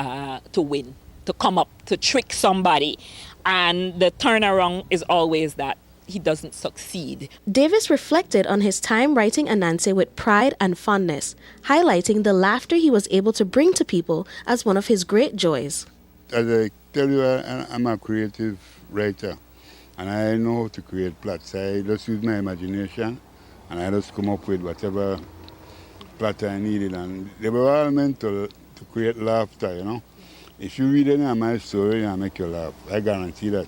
win, to come up, to trick somebody. And the turnaround is always that he doesn't succeed. Davis reflected on his time writing Anansi with pride and fondness, highlighting the laughter he was able to bring to people as one of his great joys. As I tell you, I'm a creative writer, and I know how to create plots. I just use my imagination, and I just come up with whatever plot I needed, and they were all meant to create laughter, you know. If you read any of my story, I'll make you laugh. I guarantee that.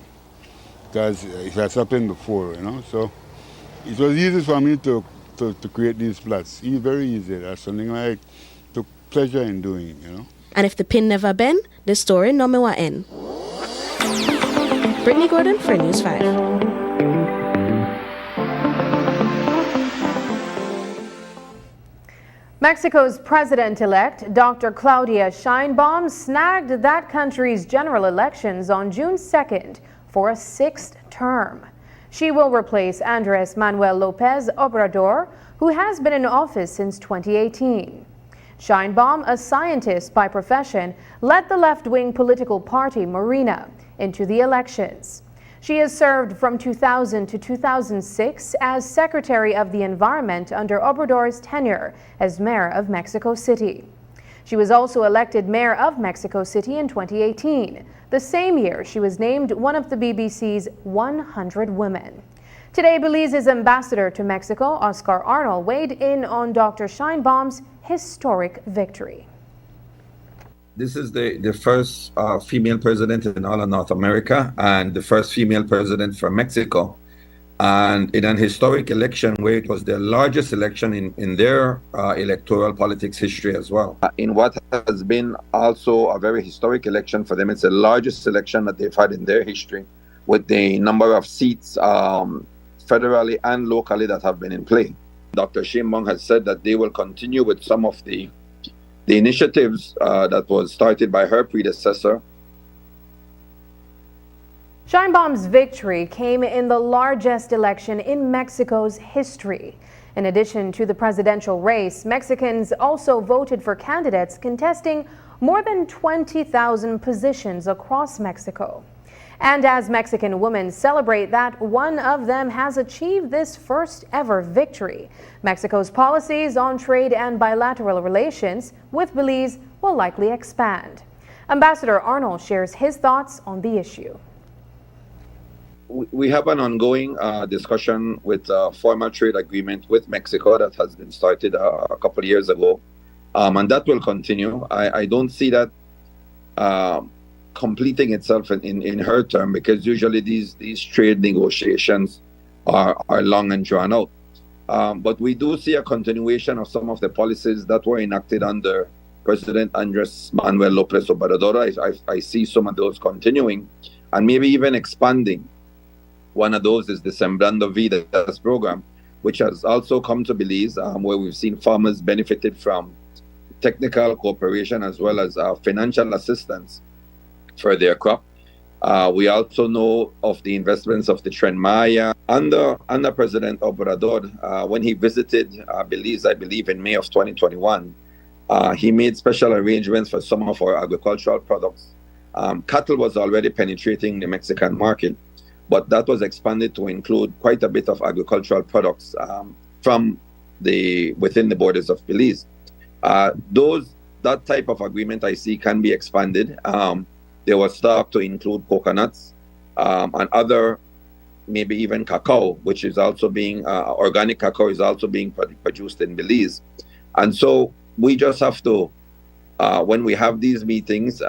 Because it has happened before, you know. So it was easy for me to create these plots. It's very easy. That's something I took pleasure in doing, you know. And if the pin never bend, the story no me wa end. Brittany Gordon for News 5. Mexico's president-elect, Dr. Claudia Sheinbaum, snagged that country's general elections on June 2nd for a 6th term. She will replace Andres Manuel Lopez Obrador, who has been in office since 2018. Sheinbaum, a scientist by profession, led the left-wing political party Morena into the elections. She has served from 2000 to 2006 as Secretary of the Environment under Obrador's tenure as mayor of Mexico City. She was also elected mayor of Mexico City in 2018. The same year, she was named one of the BBC's 100 women. Today, Belize's ambassador to Mexico, Oscar Arnold, weighed in on Dr. Sheinbaum's historic victory. This is the first female president in all of North America and the first female president for Mexico. And in an historic election where it was the largest election in their electoral politics history as well. In what has been also a very historic election for them, it's the largest election that they've had in their history with the number of seats federally and locally that have been in play. Dr. Sheinbaum has said that they will continue with some of the initiatives that was started by her predecessor. Sheinbaum's victory came in the largest election in Mexico's history. In addition to the presidential race, Mexicans also voted for candidates contesting more than 20,000 positions across Mexico. And as Mexican women celebrate that one of them has achieved this first ever victory, Mexico's policies on trade and bilateral relations with Belize will likely expand. Ambassador Arnold shares his thoughts on the issue. We have an ongoing discussion with a formal trade agreement with Mexico that has been started a couple of years ago, and that will continue. I don't see that completing itself in her term, because usually these trade negotiations are long and drawn out. But we do see a continuation of some of the policies that were enacted under President Andres Manuel Lopez Obrador. I see some of those continuing and maybe even expanding. One of those is the Sembrando Vidas program, which has also come to Belize, where we've seen farmers benefited from technical cooperation as well as financial assistance for their crop. We also know of the investments of the Tren Maya under President Obrador. When he visited Belize, I believe in May of 2021, he made special arrangements for some of our agricultural products. Cattle was already penetrating the Mexican market, but that was expanded to include quite a bit of agricultural products from within the borders of Belize. That type of agreement I see can be expanded. There was talk to include coconuts and other, maybe even cacao, which is also being, organic cacao is also being produced in Belize. And so we just have to, when we have these meetings,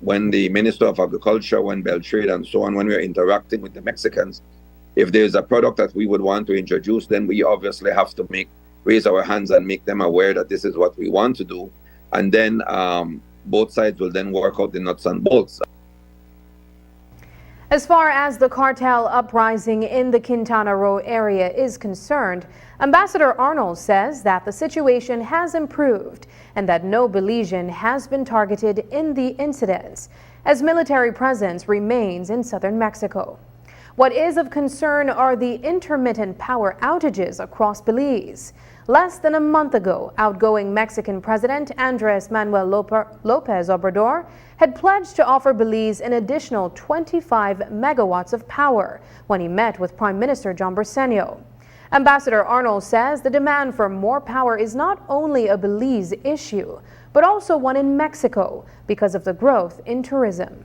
when the Minister of Agriculture, when Beltrade and so on, when we're interacting with the Mexicans, if there's a product that we would want to introduce, then we obviously have to raise our hands and make them aware that this is what we want to do. And then both sides will then work out the nuts and bolts. As far as the cartel uprising in the Quintana Roo area is concerned, Ambassador Arnold says that the situation has improved and that no Belizean has been targeted in the incidents, as military presence remains in southern Mexico. What is of concern are the intermittent power outages across Belize. Less than a month ago, outgoing Mexican President Andres Manuel Lopez Obrador had pledged to offer Belize an additional 25 megawatts of power when he met with Prime Minister John Briceño. Ambassador Arnold says the demand for more power is not only a Belize issue, but also one in Mexico because of the growth in tourism.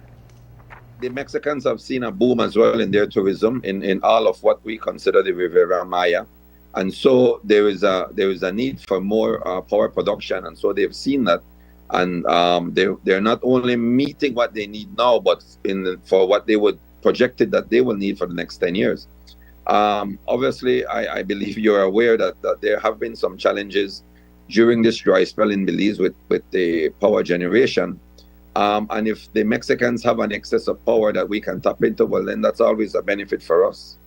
The Mexicans have seen a boom as well in their tourism in all of what we consider the Riviera Maya. And so there is a need for more power production, and so they've seen that, and they're not only meeting what they need now, but for what they would projected that they will need for the next 10 years. Obviously, I believe you're aware that there have been some challenges during this dry spell in Belize with the power generation, and if the Mexicans have an excess of power that we can tap into, well, then that's always a benefit for us.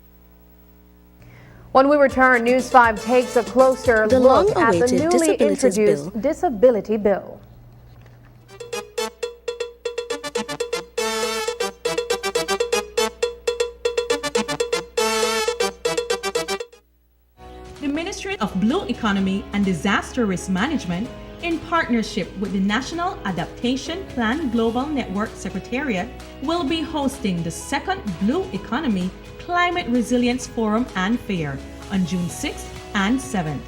When we return, News 5 takes a closer look at the newly introduced disability bill. The Ministry of Blue Economy and Disaster Risk Management in partnership with the National Adaptation Plan Global Network Secretariat, will be hosting the second Blue Economy Climate Resilience Forum and Fair on June 6th and 7th.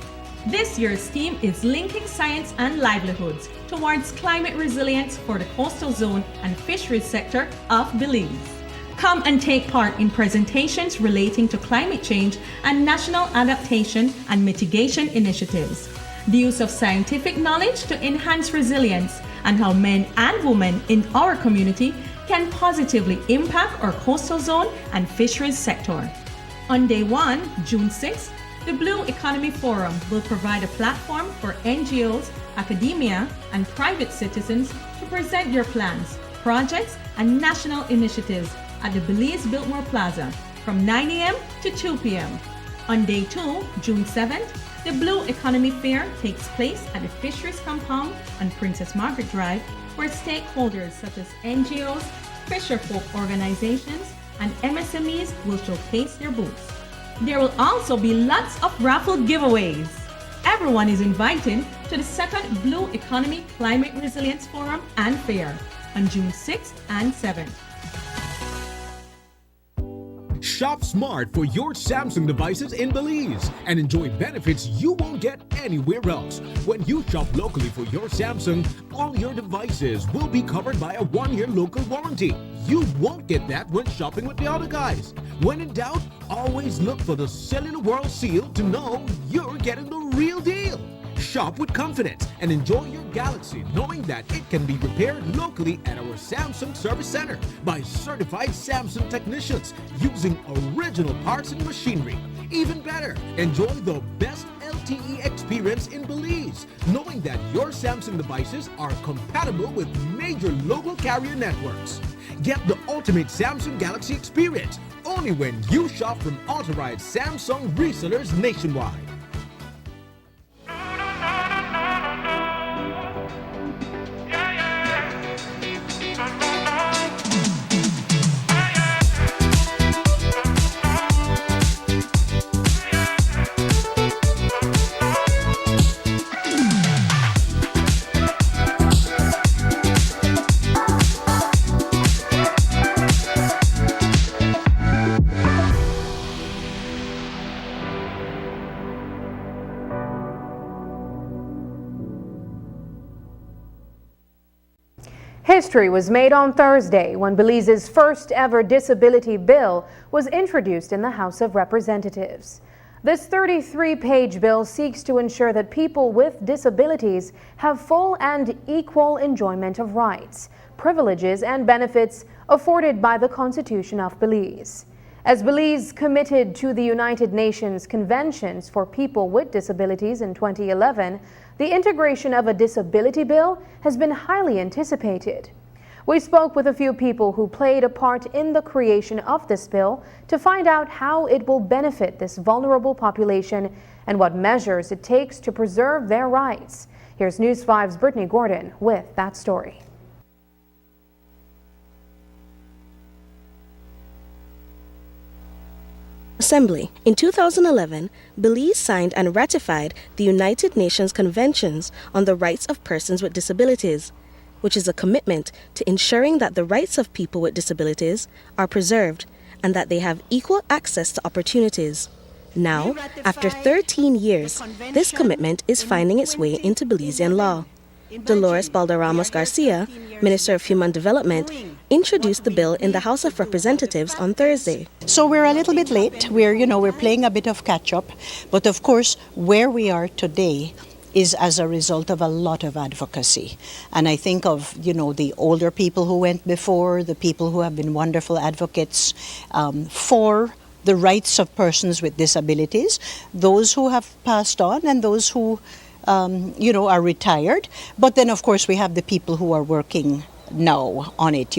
This year's theme is linking science and livelihoods towards climate resilience for the coastal zone and fisheries sector of Belize. Come and take part in presentations relating to climate change and national adaptation and mitigation initiatives, the use of scientific knowledge to enhance resilience, and how men and women in our community can positively impact our coastal zone and fisheries sector. On day 1, June 6th, the Blue Economy Forum will provide a platform for NGOs, academia, and private citizens to present their plans, projects, and national initiatives at the Belize Biltmore Plaza from 9 a.m. to 2 p.m. On day 2, June 7th, the Blue Economy Fair takes place at the Fisheries Compound on Princess Margaret Drive, where stakeholders such as NGOs, fisherfolk organizations, and MSMEs will showcase their booths. There will also be lots of raffle giveaways. Everyone is invited to the second Blue Economy Climate Resilience Forum and Fair on June 6th and 7th. Shop smart for your Samsung devices in Belize and enjoy benefits you won't get anywhere else. When you shop locally for your Samsung, all your devices will be covered by a 1-year local warranty. You won't get that when shopping with the other guys. When in doubt, always look for the Cellular World seal to know you're getting the real deal. Shop with confidence and enjoy your Galaxy knowing that it can be repaired locally at our Samsung Service Center by certified Samsung technicians using original parts and machinery. Even better, enjoy the best LTE experience in Belize, knowing that your Samsung devices are compatible with major local carrier networks. Get the ultimate Samsung Galaxy experience only when you shop from authorized Samsung resellers nationwide. History was made on Thursday when Belize's first ever disability bill was introduced in the House of Representatives. This 33-page bill seeks to ensure that people with disabilities have full and equal enjoyment of rights, privileges, and benefits afforded by the Constitution of Belize. As Belize committed to the United Nations Conventions for People with Disabilities in 2011, the integration of a disability bill has been highly anticipated. We spoke with a few people who played a part in the creation of this bill to find out how it will benefit this vulnerable population and what measures it takes to preserve their rights. Here's News 5's Brittany Gordon with that story. Assembly. In 2011, Belize signed and ratified the United Nations Conventions on the Rights of Persons with Disabilities, which is a commitment to ensuring that the rights of people with disabilities are preserved and that they have equal access to opportunities. Now, after 13 years, this commitment is finding its way into Belizean law. Dolores Balderramos Garcia, Minister of Human Development, introduced the bill in the House of Representatives on Thursday. So we're a little bit late. We're playing a bit of catch up, but of course, where we are today is as a result of a lot of advocacy. And I think of, the older people who went before, the people who have been wonderful advocates for the rights of persons with disabilities, those who have passed on and those who are retired. But then, of course, we have the people who are working now on it,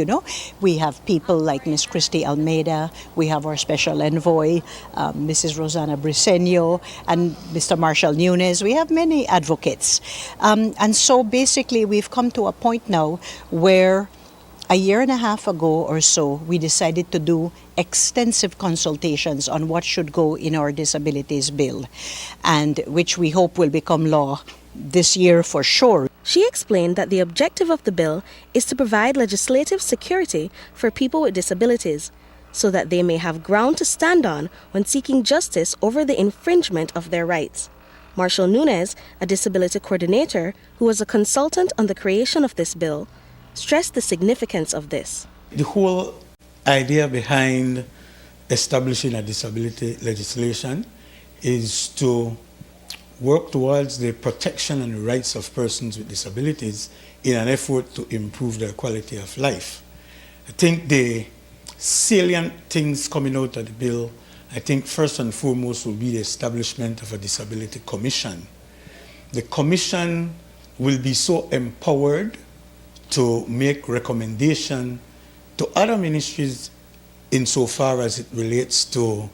We have people like Miss Christy Almeida, we have our special envoy, Mrs. Rosana Briceño, and Mr. Marshall Nunes. We have many advocates. And so basically we've come to a point now where a year and a half ago or so, we decided to do extensive consultations on what should go in our disabilities bill, and which we hope will become law this year for sure. She explained that the objective of the bill is to provide legislative security for people with disabilities, so that they may have ground to stand on when seeking justice over the infringement of their rights. Marshall Nunes, a disability coordinator who was a consultant on the creation of this bill, stressed the significance of this. The whole idea behind establishing a disability legislation is to work towards the protection and the rights of persons with disabilities in an effort to improve their quality of life. I think the salient things coming out of the bill, I think first and foremost will be the establishment of a disability commission. The commission will be so empowered to make recommendation to other ministries insofar as it relates to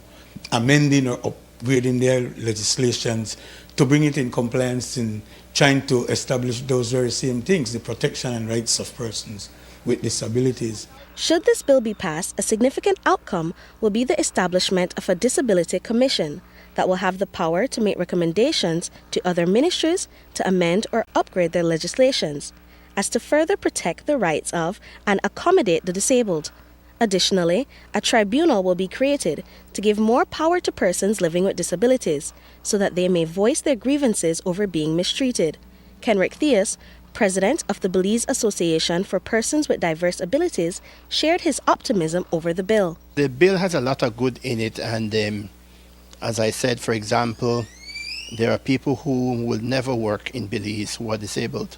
amending or upgrading their legislations to bring it in compliance in trying to establish those very same things, the protection and rights of persons with disabilities. Should this bill be passed, a significant outcome will be the establishment of a disability commission that will have the power to make recommendations to other ministries to amend or upgrade their legislations, as to further protect the rights of and accommodate the disabled. Additionally, a tribunal will be created to give more power to persons living with disabilities so that they may voice their grievances over being mistreated. Kenrick Theus, president of the Belize Association for Persons with Diverse Abilities, shared his optimism over the bill. The bill has a lot of good in it, and as I said, for example, there are people who will never work in Belize who are disabled.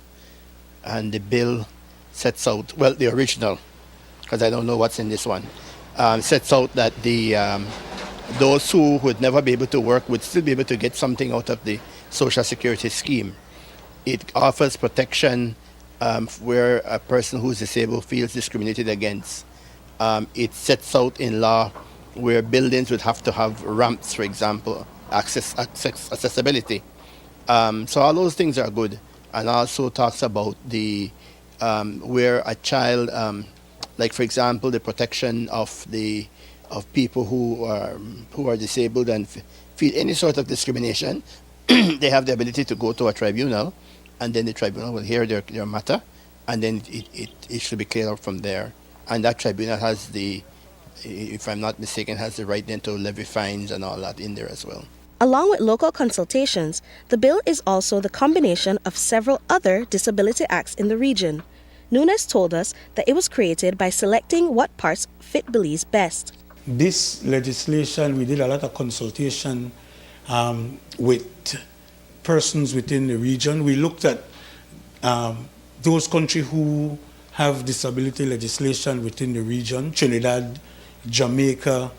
And the bill sets out, well, the original, because I don't know what's in this one, sets out that those who would never be able to work would still be able to get something out of the Social Security scheme. It offers protection where a person who's disabled feels discriminated against. It sets out in law where buildings would have to have ramps, for example, accessibility. So all those things are good. And also talks about the where a child, like for example, the protection of people who are disabled and feel any sort of discrimination. They have the ability to go to a tribunal, and then the tribunal will hear their matter, and then it should be cleared up from there. And that tribunal has if I'm not mistaken, has the right then to levy fines and all that in there as well. Along with local consultations, the bill is also the combination of several other disability acts in the region. Nunes told us that it was created by selecting what parts fit Belize best. This legislation, we did a lot of consultation with persons within the region. We looked at those countries who have disability legislation within the region: Trinidad, Jamaica,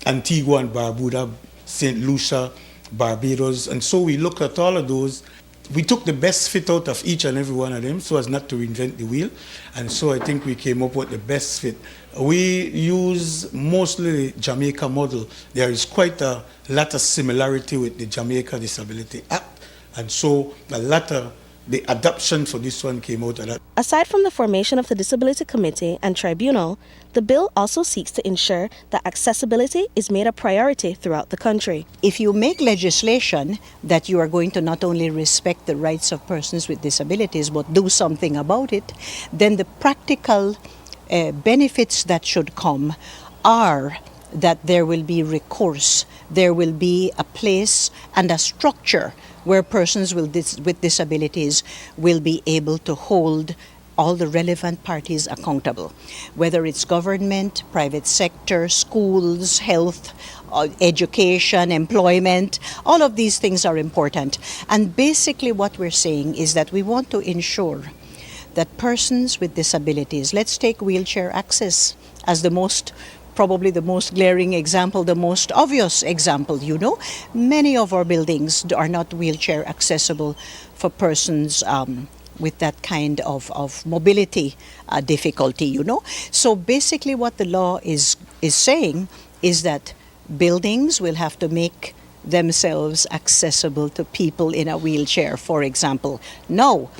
Antigua and Barbuda, St. Lucia, Barbados. And so we looked at all of those. We took the best fit out of each and every one of them so as not to reinvent the wheel. And so I think we came up with the best fit. We use mostly the Jamaica model. There is quite a lot of similarity with the Jamaica Disability Act. And so a lot of the adoption for this one came out of that. Aside from the formation of the Disability Committee and Tribunal, the bill also seeks to ensure that accessibility is made a priority throughout the country. If you make legislation that you are going to not only respect the rights of persons with disabilities but do something about it, then the practical benefits that should come are that there will be recourse, there will be a place and a structure where persons with disabilities will be able to hold all the relevant parties accountable, whether it's government, private sector, schools, health, education, employment. All of these things are important. And basically what we're saying is that we want to ensure that persons with disabilities, let's take wheelchair access as probably the most glaring example, the most obvious example, Many of our buildings are not wheelchair accessible for persons with that kind of mobility difficulty, So basically what the law is saying is that buildings will have to make themselves accessible to people in a wheelchair, for example. No,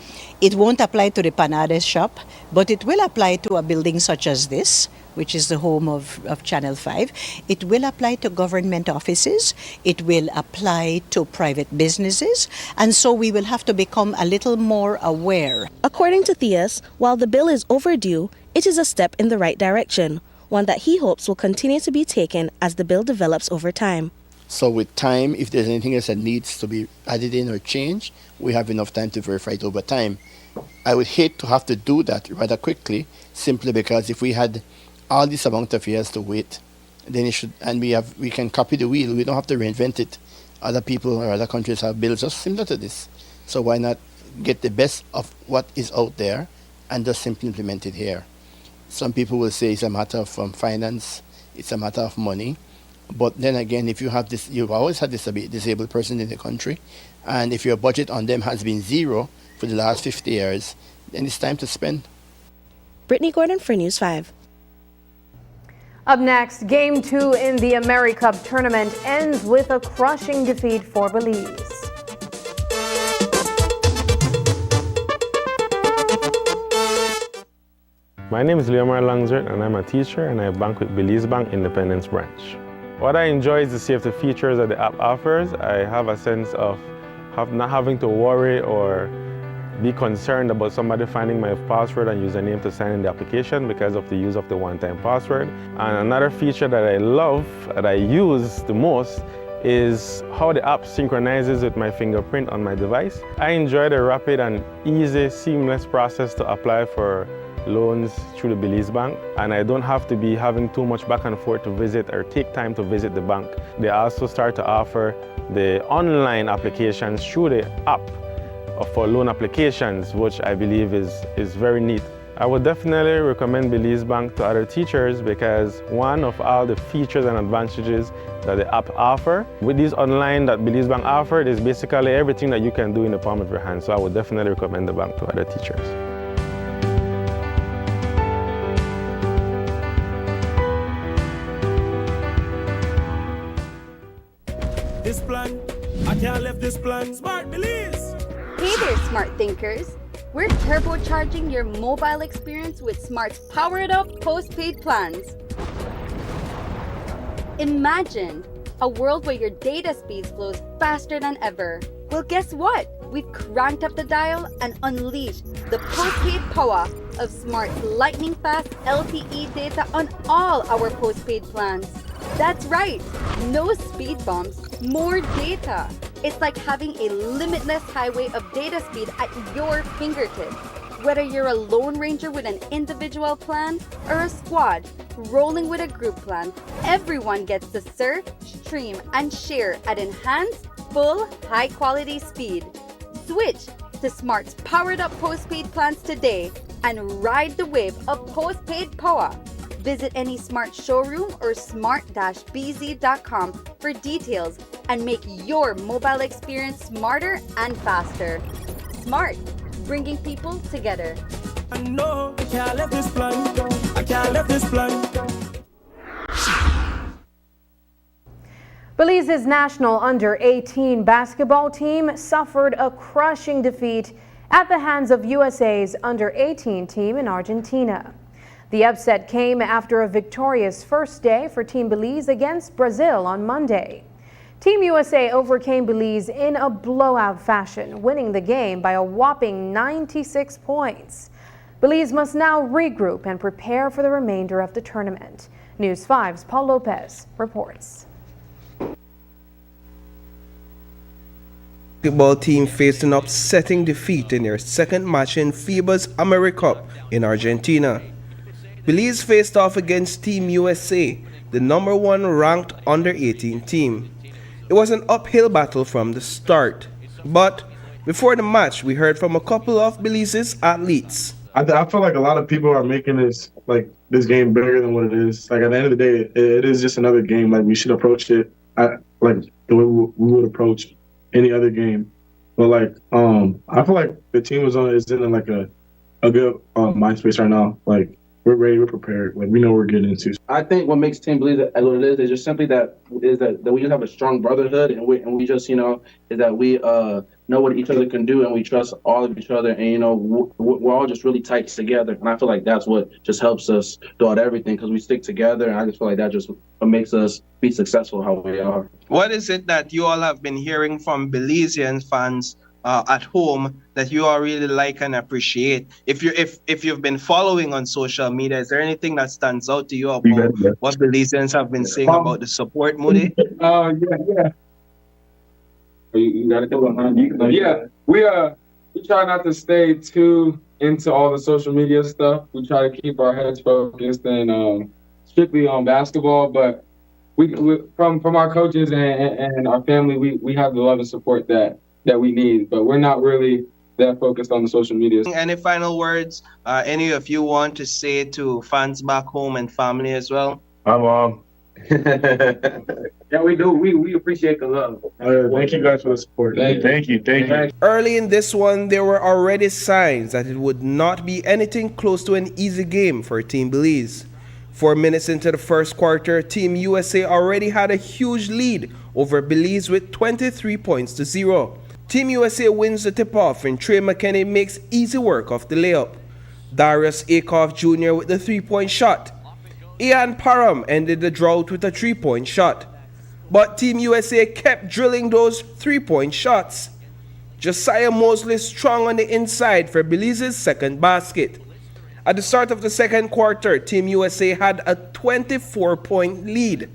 it won't apply to the Panades shop, but it will apply to a building such as this, which is the home of Channel 5. It will apply to government offices. It will apply to private businesses. And so we will have to become a little more aware. According to Theus, while the bill is overdue, it is a step in the right direction, one that he hopes will continue to be taken as the bill develops over time. So with time, if there's anything else that needs to be added in or changed, we have enough time to verify it over time. I would hate to have to do that rather quickly, simply because if we had all this amount of years to wait, then it should, and we can copy the wheel. We don't have to reinvent it. Other people or other countries have bills just similar to this. So why not get the best of what is out there and just simply implement it here? Some people will say it's a matter of finance, it's a matter of money. But then again, if you have this, you've always had this disabled person in the country, and if your budget on them has been zero for the last 50 years, then it's time to spend. Brittany Gordon for News 5. Up next, Game 2 in the AmeriCup tournament ends with a crushing defeat for Belize. My name is Leomar Langsert and I'm a teacher and I bank with Belize Bank Independence Branch. What I enjoy is the safety features that the app offers. I have a sense of not having to worry or be concerned about somebody finding my password and username to sign in the application because of the use of the one-time password. And another feature that I love, that I use the most, is how the app synchronizes with my fingerprint on my device. I enjoy the rapid and easy, seamless process to apply for loans through the Belize Bank, and I don't have to be having too much back and forth to visit or take time to visit the bank. They also start to offer the online applications through the app for loan applications, which I believe is very neat. I would definitely recommend Belize Bank to other teachers because one of all the features and advantages that the app offer. With these online that Belize Bank offered is basically everything that you can do in the palm of your hand. So I would definitely recommend the bank to other teachers. This plan, I can't leave this plan. Smart Belize. Hey there, smart thinkers. We're turbocharging your mobile experience with Smart's powered up postpaid plans. Imagine a world where your data speeds flows faster than ever. Well, guess what? We've cranked up the dial and unleashed the postpaid power of Smart's lightning fast LTE data on all our postpaid plans. That's right, no speed bumps, more data. It's like having a limitless highway of data speed at your fingertips. Whether you're a lone ranger with an individual plan or a squad rolling with a group plan, everyone gets to surf, stream, and share at enhanced, full, high-quality speed. Switch to Smart's powered-up postpaid plans today and ride the wave of postpaid power. Visit any Smart showroom or smart-bz.com for details and make your mobile experience smarter and faster. Smart, bringing people together. I know I can't leave this plan. I can't leave this plan. Belize's national under-18 basketball team suffered a crushing defeat at the hands of USA's under-18 team in Argentina. The upset came after a victorious first day for Team Belize against Brazil on Monday. Team USA overcame Belize in a blowout fashion, winning the game by a whopping 96 points. Belize must now regroup and prepare for the remainder of the tournament. News 5's Paul Lopez reports. The basketball team faced an upsetting defeat in their second match in FIBA's AmeriCup in Argentina. Belize faced off against Team USA, the number 1 ranked under-18 team. It was an uphill battle from the start, but before the match, we heard from a couple of Belize's athletes. I feel like a lot of people are making this game bigger than what it is. Like at the end of the day, it is just another game. Like we should approach it like the way we would approach any other game. But I feel like the team is in like a good mind space right now. Like we're ready, we're prepared. Like, we know what we're getting into. I think what makes Team Belize as what it is just simply that we just have a strong brotherhood, and we just, you know, is that we know what each other can do, and we trust all of each other, and, you know, we're all just really tight together. And I feel like that's what just helps us throughout everything, because we stick together, and I just feel like that just what makes us be successful how we are. What is it that you all have been hearing from Belizean fans at home that you all really like and appreciate? If you've been following on social media, is there anything that stands out to you about what Belizeans have been saying about the support, Moody? Yeah. You got it behind you. Yeah, we try not to stay too into all the social media stuff. We try to keep our heads focused and strictly on basketball, but we from our coaches and our family, we have the love and support that we need, but we're not really that focused on the social media. Any final words any of you want to say to fans back home and family as well? Yeah, we do. We appreciate the love. Thank you guys for the support. Thank you. Early in this one, there were already signs that it would not be anything close to an easy game for Team Belize. 4 minutes into the first quarter, Team USA already had a huge lead over Belize with 23 points to 0. Team USA wins the tip-off and Trey McKinney makes easy work of the layup. Darius Akoff Jr. with the 3-point shot. Ian Parham ended the drought with a 3-point shot. But Team USA kept drilling those 3-point shots. Josiah Mosley strong on the inside for Belize's second basket. At the start of the second quarter, Team USA had a 24-point lead.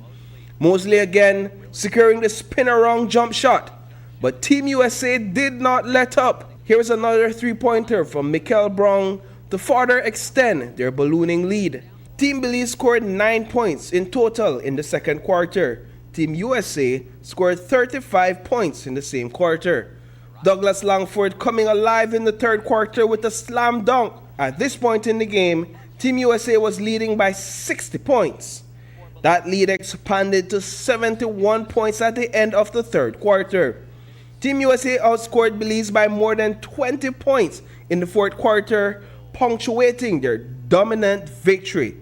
Mosley again securing the spin-around jump shot. But Team USA did not let up. Here's another 3-pointer from Mikael Brown to further extend their ballooning lead. Team Belize scored 9 points in total in the second quarter. Team USA scored 35 points in the same quarter. Douglas Langford coming alive in the third quarter with a slam dunk. At this point in the game, Team USA was leading by 60 points. That lead expanded to 71 points at the end of the third quarter. Team USA outscored Belize by more than 20 points in the fourth quarter, punctuating their dominant victory.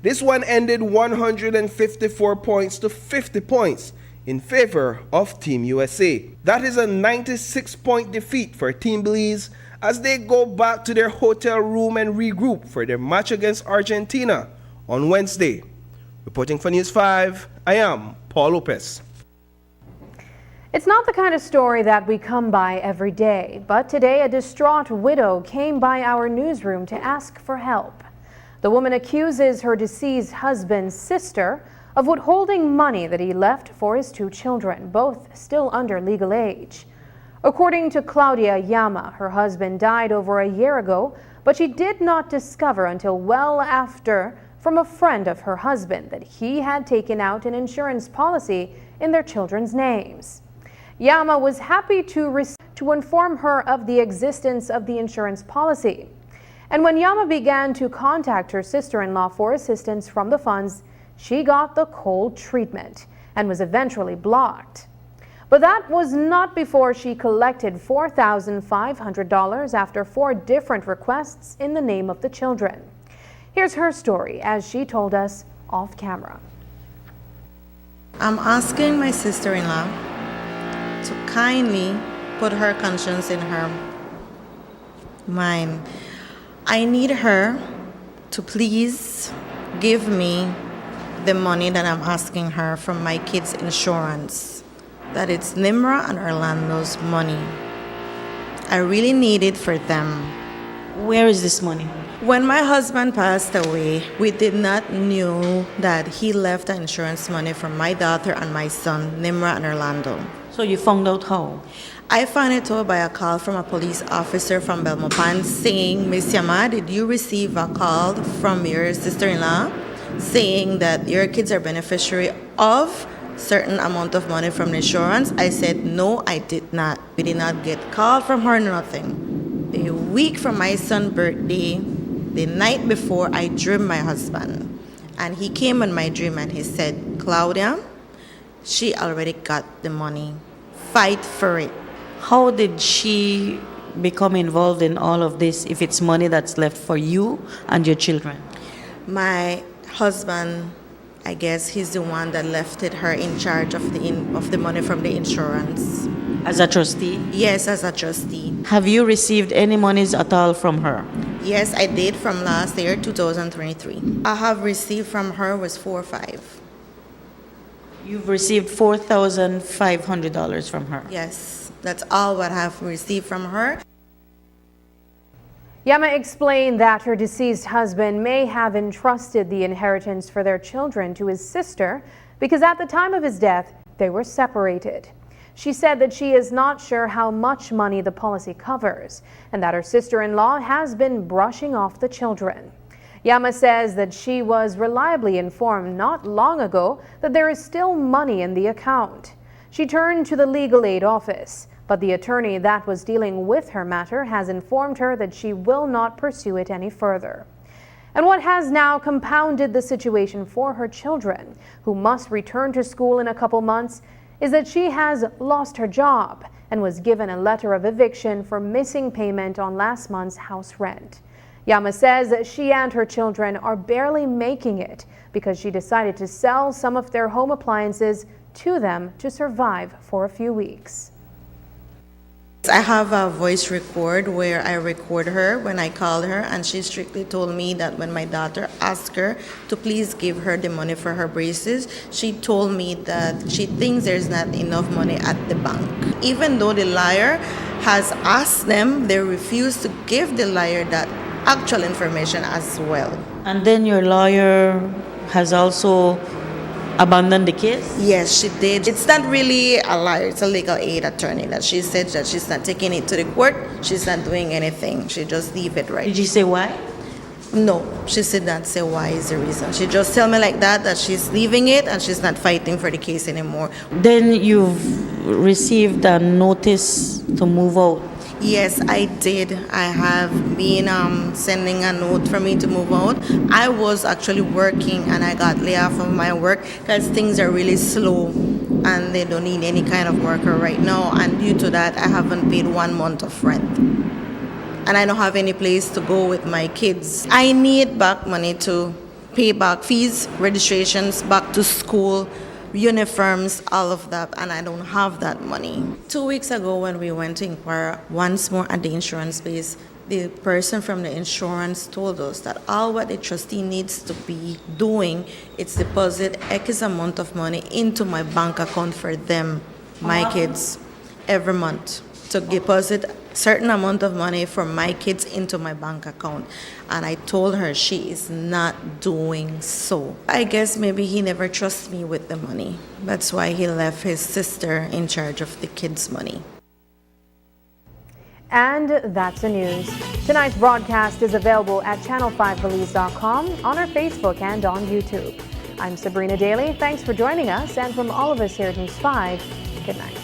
This one ended 154 points to 50 points in favor of Team USA. That is a 96-point defeat for Team Belize as they go back to their hotel room and regroup for their match against Argentina on Wednesday. Reporting for News 5, I am Paul Lopez. It's not the kind of story that we come by every day, but today a distraught widow came by our newsroom to ask for help. The woman accuses her deceased husband's sister of withholding money that he left for his 2 children, both still under legal age. According to Claudia Yama, her husband died over a year ago, but she did not discover until well after from a friend of her husband that he had taken out an insurance policy in their children's names. Yama was happy to inform her of the existence of the insurance policy. And when Yama began to contact her sister-in-law for assistance from the funds, she got the cold treatment and was eventually blocked. But that was not before she collected $4,500 after 4 different requests in the name of the children. Here's her story as she told us off camera. I'm asking my sister-in-law to kindly put her conscience in her mind. I need her to please give me the money that I'm asking her from my kids' insurance. That it's Nimra and Orlando's money. I really need it for them. Where is this money? When my husband passed away, we did not know that he left the insurance money for my daughter and my son, Nimra and Orlando. So you found out how? I found it out by a call from a police officer from Belmopan saying, Miss Yama, did you receive a call from your sister-in-law saying that your kids are beneficiary of certain amount of money from the insurance? I said, no, I did not. We did not get call from her, nothing. A week from my son's birthday, the night before, I dreamed my husband. And he came in my dream and he said, Claudia, she already got the money. Fight for it. How did she become involved in all of this if it's money that's left for you and your children? My husband, I guess he's the one that left her in charge of the money from the insurance. As a trustee? Yes, as a trustee. Have you received any monies at all from her? Yes, I did from last year, 2023. I have received from her was $4 or $5. You've received $4,500 from her? Yes, that's all what I have received from her. Yama explained that her deceased husband may have entrusted the inheritance for their children to his sister because at the time of his death, they were separated. She said that she is not sure how much money the policy covers and that her sister-in-law has been brushing off the children. Yama says that she was reliably informed not long ago that there is still money in the account. She turned to the legal aid office, but the attorney that was dealing with her matter has informed her that she will not pursue it any further. And what has now compounded the situation for her children, who must return to school in a couple months, is that she has lost her job and was given a letter of eviction for missing payment on last month's house rent. Yama says that she and her children are barely making it because she decided to sell some of their home appliances to them to survive for a few weeks. I have a voice record where I record her when I called her, and she strictly told me that when my daughter asked her to please give her the money for her braces, she told me that she thinks there's not enough money at the bank. Even though the liar has asked them, they refuse to give the liar that actual information as well. And then your lawyer has also abandoned the case? Yes, she did. It's not really a liar, it's a legal aid attorney that she said that she's not taking it to the court, she's not doing anything, she just leave it right. Did you say why? No, she did not say why is the reason. She just tell me like that she's leaving it and she's not fighting for the case anymore. Then you've received a notice to move out? Yes, I did. I have been sending a note for me to move out. I was actually working and I got laid off of my work because things are really slow and they don't need any kind of worker right now. And due to that, I haven't paid 1 month of rent. And I don't have any place to go with my kids. I need back money to pay back fees, registrations, back to school, uniforms, all of that, and I don't have that money. 2 weeks ago when we went to inquire once more at the insurance base, the person from the insurance told us that all what the trustee needs to be doing is deposit X amount of money into my bank account for them, my kids, every month. To deposit certain amount of money for my kids into my bank account. And I told her she is not doing so. I guess maybe he never trusts me with the money. That's why he left his sister in charge of the kids' money. And that's the news. Tonight's broadcast is available at channel5belize.com, on our Facebook and on YouTube. I'm Sabrina Daly. Thanks for joining us. And from all of us here at News 5, good night.